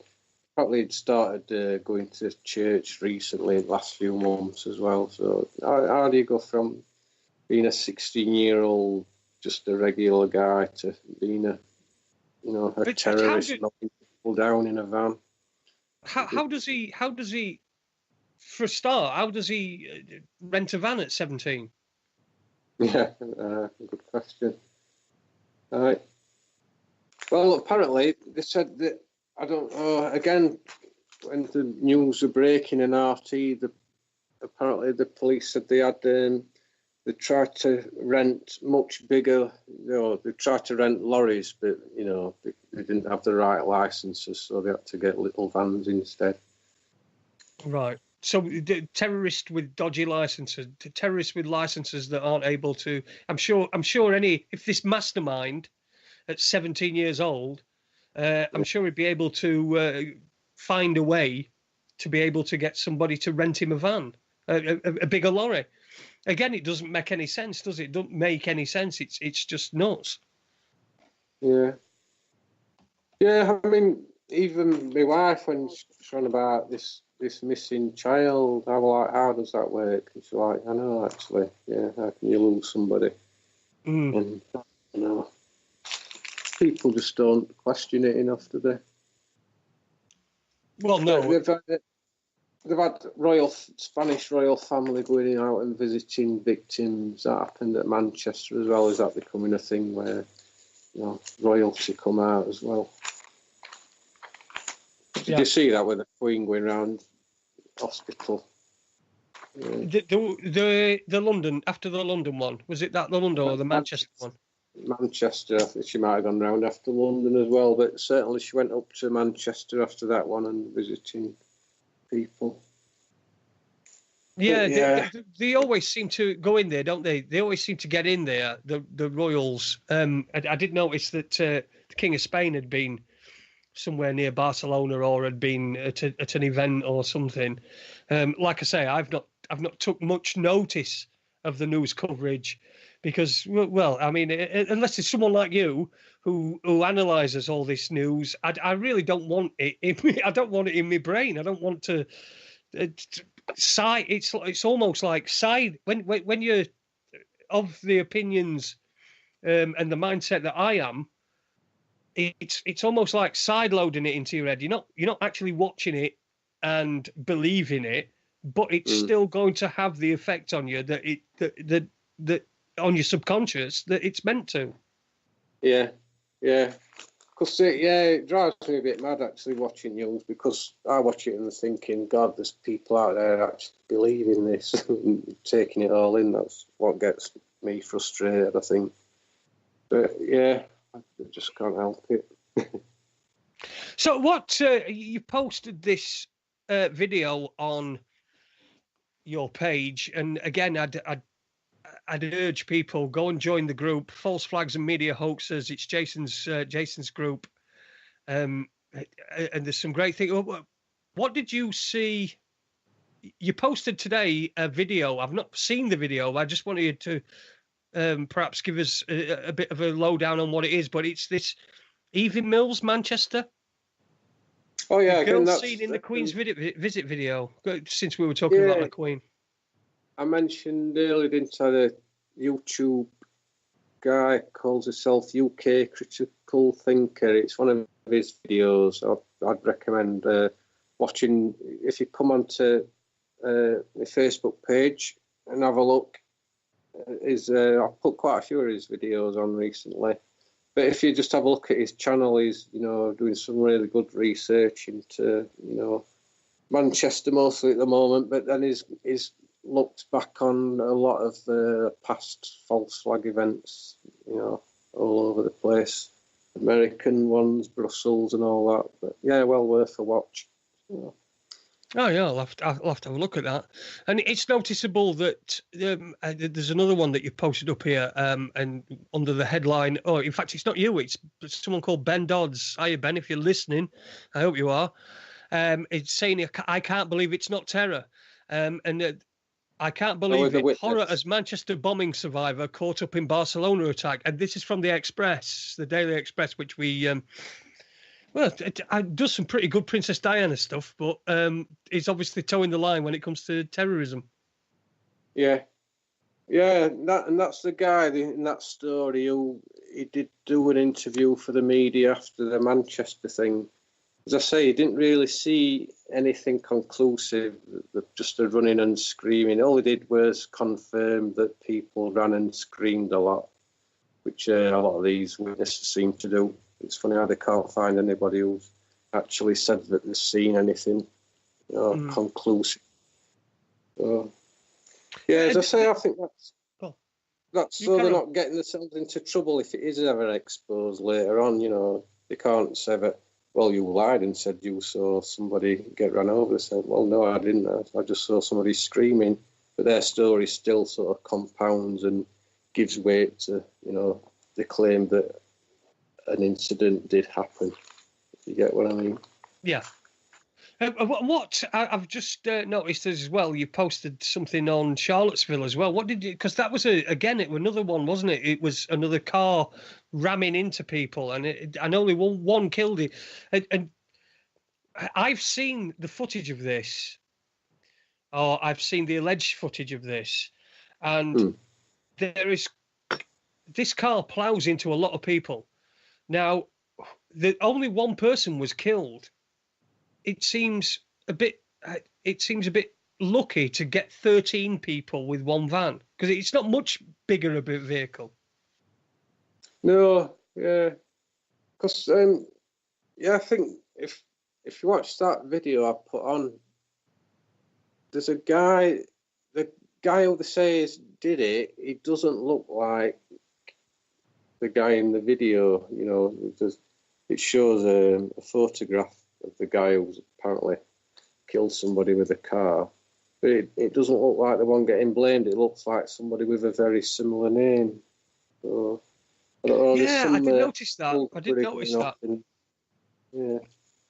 Probably had started going to church recently, in the last few months as well. So how do you go from being a 16-year-old, just a regular guy, to being a terrorist, knocking people down in a van? How does he, for a start, how does he rent a van at 17? Yeah, good question. All right. Well, apparently they said that, I don't know, again, when the news were breaking in RT, apparently the police said they tried to rent much bigger, they tried to rent lorries, but, they didn't have the right licenses, so they had to get little vans instead. Right. So the terrorists with dodgy licenses, terrorists with licenses that aren't able to, I'm sure if this mastermind at 17 years old, I'm sure he'd be able to find a way to be able to get somebody to rent him a van. a bigger lorry. Again, it doesn't make any sense, does it? It doesn't make any sense. It's just nuts. Yeah. Yeah, I mean, even my wife, when she's on about this missing child, I'm like, how does that work? And she's like, I know, actually. Yeah, how can you lose somebody? And, you know, people just don't question it enough, do they? Well, no. They've had Spanish royal family going out and visiting victims. That happened at Manchester as well. Is that becoming a thing where, you know, royalty come out as well? Did you see that with the Queen going around hospital? Yeah. The London, after the London one, was it that the London or the Manchester one? Manchester. I think she might have gone round after London as well, but certainly she went up to Manchester after that one and visiting people. Yeah, they always seem to go in there, don't they? They always seem to get in there, the royals. I did notice that the King of Spain had been somewhere near Barcelona or had been at an event or something. Like I say, I've not took much notice of the news coverage because, well, I mean, unless it's someone like you who analyses all this news, I really don't want it in me. I don't want it in my brain. I don't want to side. It's almost like side when you're of the opinions and the mindset that I am. It's almost like sideloading it into your head. You're not actually watching it and believing it, but it's still going to have the effect on you that on your subconscious that it's meant to. Yeah. Because it drives me a bit mad actually watching news, because I watch it and thinking, God, there's people out there actually believing this and taking it all in. That's what gets me frustrated, I think. But yeah, I just can't help it. So what you posted this video on your page, and again, I'd urge people go and join the group, False Flags and Media Hoaxers. It's Jason's group, and there's some great things. What did you see? You posted today a video. I've not seen the video. I just wanted you to perhaps give us a bit of a lowdown on what it is. But it's this Evie Mills, Manchester. Oh yeah, the girl seen in the Queen's visit video. Since we were talking about the Queen. I mentioned earlier, didn't I, the YouTube guy calls himself UK Critical Thinker. It's one of his videos. I'd recommend watching. If you come onto my Facebook page and have a look, I've put quite a few of his videos on recently. But if you just have a look at his channel, he's doing some really good research into Manchester mostly at the moment. But then he's looked back on a lot of the past false flag events, all over the place, American ones, Brussels and all that. But yeah, well worth a watch. Oh yeah, I'll have to have a look at that. And it's noticeable that there's another one that you posted up here, and under the headline, in fact, it's not you, it's someone called Ben Dodds. Hiya, Ben, if you're listening, I hope you are. It's saying, I can't believe it's not terror. I can't believe it. Horror as Manchester bombing survivor caught up in Barcelona attack. And this is from the Express, the Daily Express, which we... it does some pretty good Princess Diana stuff, but it's obviously towing the line when it comes to terrorism. Yeah, that's the guy in that story who he did do an interview for the media after the Manchester thing. As I say, he didn't really see anything conclusive, just a running and screaming. All he did was confirm that people ran and screamed a lot, which a lot of these witnesses seem to do. It's funny how they can't find anybody who's actually said that they've seen anything conclusive. So, as I say, I think that's so they're not getting themselves into trouble if it is ever exposed later on. They can't say that, well, you lied and said you saw somebody get run over. They said, well, no, I didn't. I just saw somebody screaming. But their story still sort of compounds and gives weight to, the claim that an incident did happen. If you get what I mean? Yeah. I've just noticed as well, you posted something on Charlottesville as well. What did you? Because that was again, it was another one, wasn't it? It was another car ramming into people, and only one killed it. And I've seen the footage of this, or I've seen the alleged footage of this, and there is this car plows into a lot of people. Now, only one person was killed. It seems a bit. It seems a bit lucky to get 13 people with one van, because it's not much bigger a bit vehicle. No, yeah, because I think if you watch that video I put on, there's a guy. The guy who they say did it. He doesn't look like the guy in the video. You know, it shows a photograph of the guy who's apparently killed somebody with a car, but it doesn't look like the one getting blamed. It looks like somebody with a very similar name. So I don't know. Yeah, I did notice that. I did notice that. Yeah.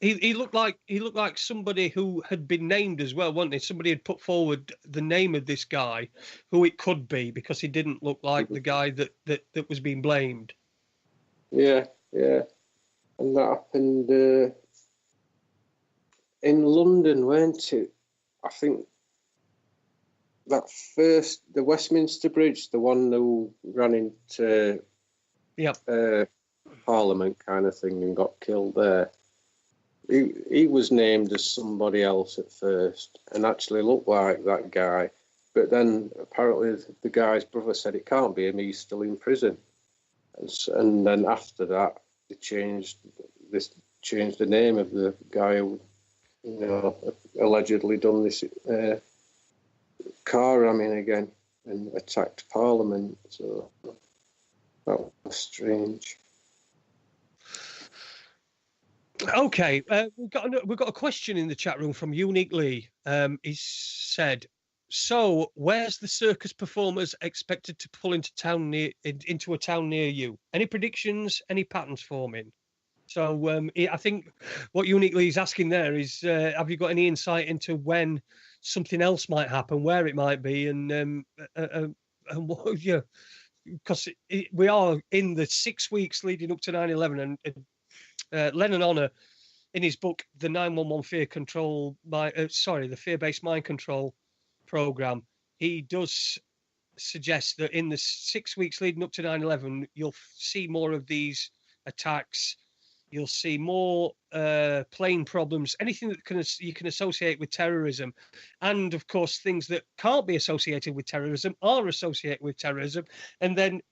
He looked like somebody who had been named as well, wasn't he? Somebody had put forward the name of this guy, who it could be, because he didn't look like the guy that was being blamed. Yeah, and that happened in London, weren't it? I think that the Westminster Bridge, the one who ran into Parliament kind of thing and got killed there. He was named as somebody else at first and actually looked like that guy. But then apparently the guy's brother said it can't be him, he's still in prison. And then after that, they changed the name of the guy who, allegedly done this car ramming again and attacked Parliament. So that was strange. Okay, we've got a question in the chat room from Uniquely. He said, "So, where's the circus performers expected to pull into a town near you? Any predictions? Any patterns forming?" So, I think what Uniquely is asking there is, have you got any insight into when something else might happen, where it might be, and what, yeah, because we are in the 6 weeks leading up to 9/11, and Lennon Honor, in his book, The 911 the Fear-Based Mind Control Program, he does suggest that in the 6 weeks leading up to 9/11, you'll see more of these attacks. You'll see more plane problems, anything that you can associate with terrorism. And, of course, things that can't be associated with terrorism are associated with terrorism. And then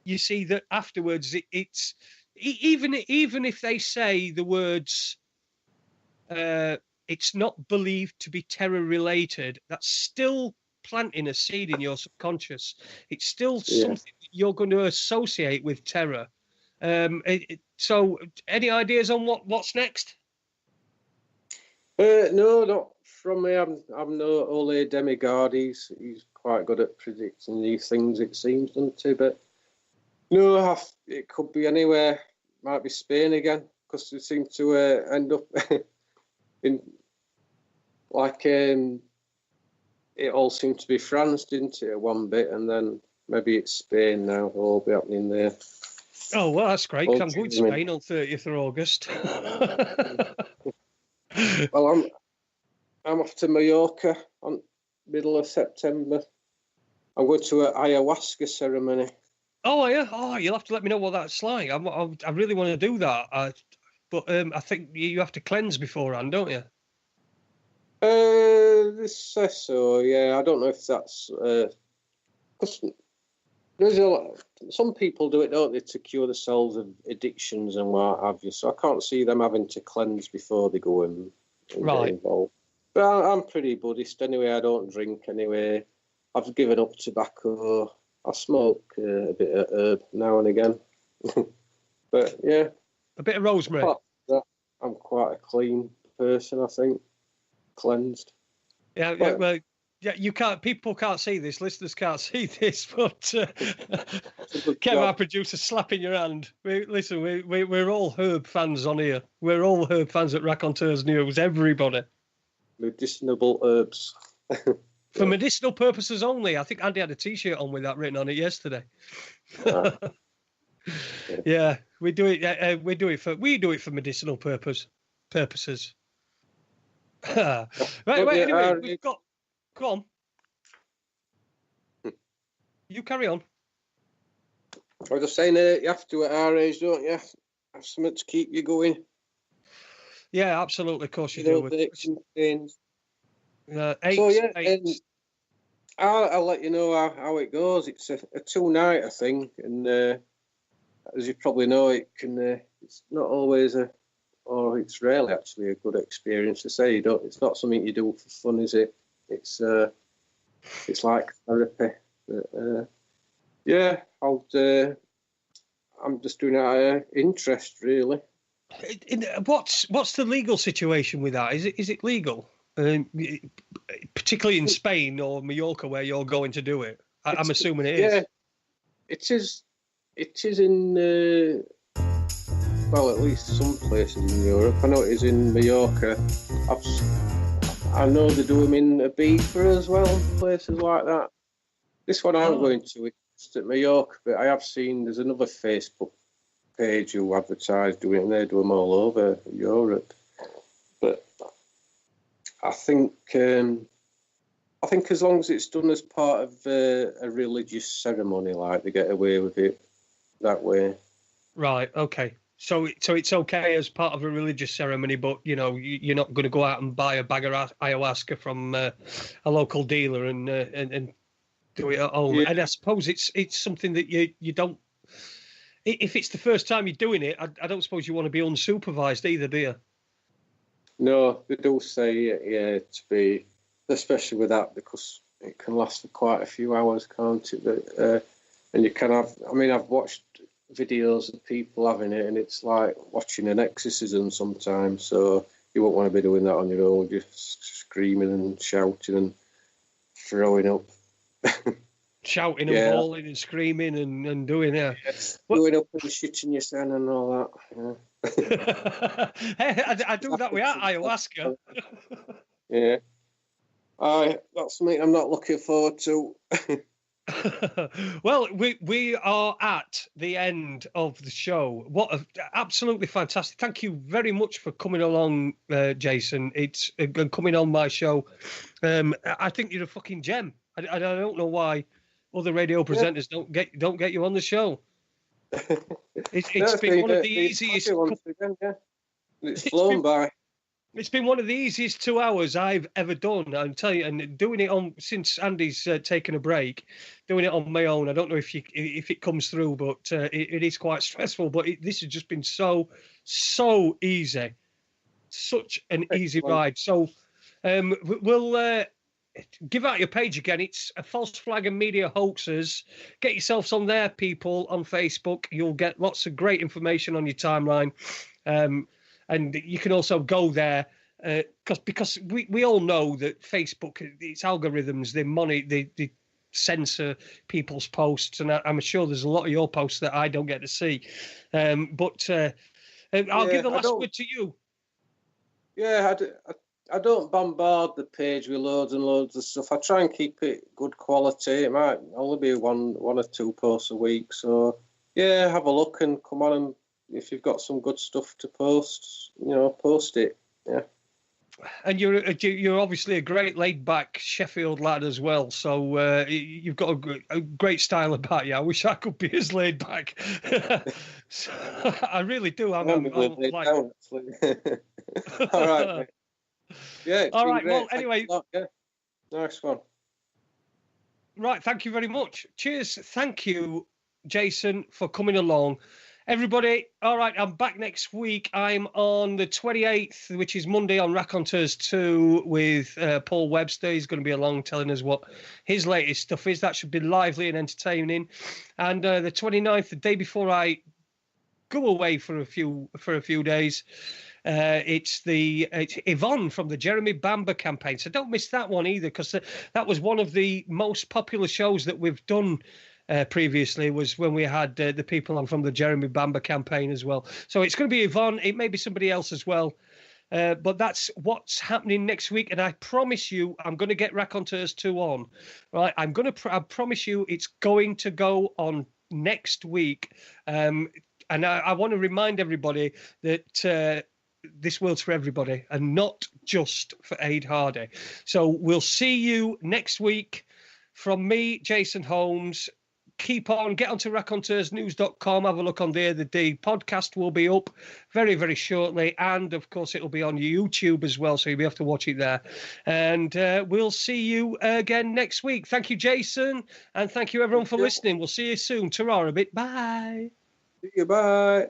you see that afterwards, it's... Even if they say the words, it's not believed to be terror-related, that's still planting a seed in your subconscious. It's still something that you're going to associate with terror. So, any ideas on what's next? No, not from me. I'm no Ole Demigod. He's quite good at predicting these things, it seems, doesn't he? But no, it could be anywhere. Might be Spain again, because they seem to end up in like it all seemed to be France, didn't it, at one bit, and then maybe it's Spain now. It'll all be happening there. Oh well, that's great. I'm going to Spain on 30th of August. Well, I'm off to Mallorca on middle of September. I'm going to an ayahuasca ceremony. Oh, yeah. Oh, you'll have to let me know what that's like. I really want to do that. But I think you have to cleanse beforehand, don't you? This says so. Yeah, I don't know if that's because there's a lot. Some people do it, don't they, to cure themselves of addictions and what have you. So I can't see them having to cleanse before they go and get involved. But I'm pretty Buddhist anyway. I don't drink anyway. I've given up tobacco. I smoke a bit of herb now and again. But yeah. A bit of rosemary. I'm quite a clean person, I think. Cleansed. Yeah, well, Yeah, you can't. People can't see this. Listeners can't see this, but Kev, job. our producer, slapping your hand. We're all Herb fans on here. We're all Herb fans at Raconteurs News. Everybody. Medicinal herbs. For medicinal purposes only. I think Andy had a T-shirt on with that written on it yesterday. Yeah, we do it. We do it for medicinal purposes. Right. Anyway, we've got. Go on. You carry on. I was just saying, you have to at our age, don't you? Have something to keep you going. Yeah, absolutely. Of course you do. Aches and pains. Aches, So yeah, aches. I'll let you know how it goes. It's a 2-nighter thing, and as you probably know, it's not always it's rarely actually a good experience to say. It's not something you do for fun, is it? It's like therapy. But, yeah, I'm just doing it out of interest, really. What's the legal situation with that? Is it legal? Particularly in Spain or Mallorca, where you're going to do it. I'm assuming it is. Yeah, it is. It is in well, at least some places in Europe. I know it is in Mallorca. I know they do them in Ibiza as well, places like that. This one I'm going to is at Mallorca, but I have seen there's another Facebook page who advertise doing it, and they do them all over Europe. But I think as long as it's done as part of a religious ceremony, like, they get away with it that way. Right. Okay. So it's okay as part of a religious ceremony, but you're not going to go out and buy a bag of ayahuasca from a local dealer and do it at home. Yeah. And I suppose it's something that you don't. If it's the first time you're doing it, I don't suppose you want to be unsupervised either, do you? No, they do say to be, especially with that, because it can last for quite a few hours, can't it? But, and you can have. I mean, I've watched videos of people having it, and it's like watching an exorcism sometimes. So you won't want to be doing that on your own, just screaming and shouting and throwing up. Shouting and bawling and screaming and doing that. Throwing up and shitting yourself and all that. Hey, I do that with ayahuasca. Yeah. That's something I'm not looking forward to. Well, we are at the end of the show. Absolutely fantastic. Thank you very much for coming along, Jason. It's coming on my show. I think you're a fucking gem. I don't know why other radio presenters don't get you on the show. It's been one of the easiest. It's flown by. It's been one of the easiest 2 hours I've ever done. I'll tell you, and doing it on since Andy's taken a break, doing it on my own. I don't know if it comes through, but it is quite stressful. But this has just been so easy, such an easy ride. So we'll give out your page again. It's a False Flag and Media Hoaxers. Get yourselves on there, people, on Facebook. You'll get lots of great information on your timeline. And you can also go there because we all know that Facebook, its algorithms, they censor people's posts, and I'm sure there's a lot of your posts that I don't get to see. But I'll give the last word to you. Yeah, I don't bombard the page with loads and loads of stuff. I try and keep it good quality. It might only be one or two posts a week. So yeah, have a look and come on, and if you've got some good stuff to post, post it. Yeah. And you're obviously a great laid-back Sheffield lad as well. So you've got a great style about you. I wish I could be as laid-back. So, I really do. I'm like... down, all right. Mate. Yeah. All right. Well, anyway. Yeah. Nice one. Right. Thank you very much. Cheers. Thank you, Jason, for coming along. Everybody, all right, I'm back next week. I'm on the 28th, which is Monday, on Raconteurs 2 with Paul Webster. He's going to be along telling us what his latest stuff is. That should be lively and entertaining. And the 29th, the day before I go away for a few days, It's Yvonne from the Jeremy Bamber campaign. So don't miss that one either, because that was one of the most popular shows that we've done previously, was when we had the people on from the Jeremy Bamber campaign as well. So it's going to be Yvonne. It may be somebody else as well. But that's what's happening next week. And I promise you, I'm going to get Raconteurs 2 on. Right? I promise you it's going to go on next week. And I want to remind everybody that this world's for everybody and not just for Aid Hardy. So we'll see you next week. From me, Jason Holmes. Keep on, get onto raconteursnews.com, have a look on there. The podcast will be up very, very shortly. And, of course, it'll be on YouTube as well, so you'll be able to watch it there. And we'll see you again next week. Thank you, Jason, and thank you, everyone, for listening. We'll see you soon. Ta-ra a bit. Bye. Goodbye.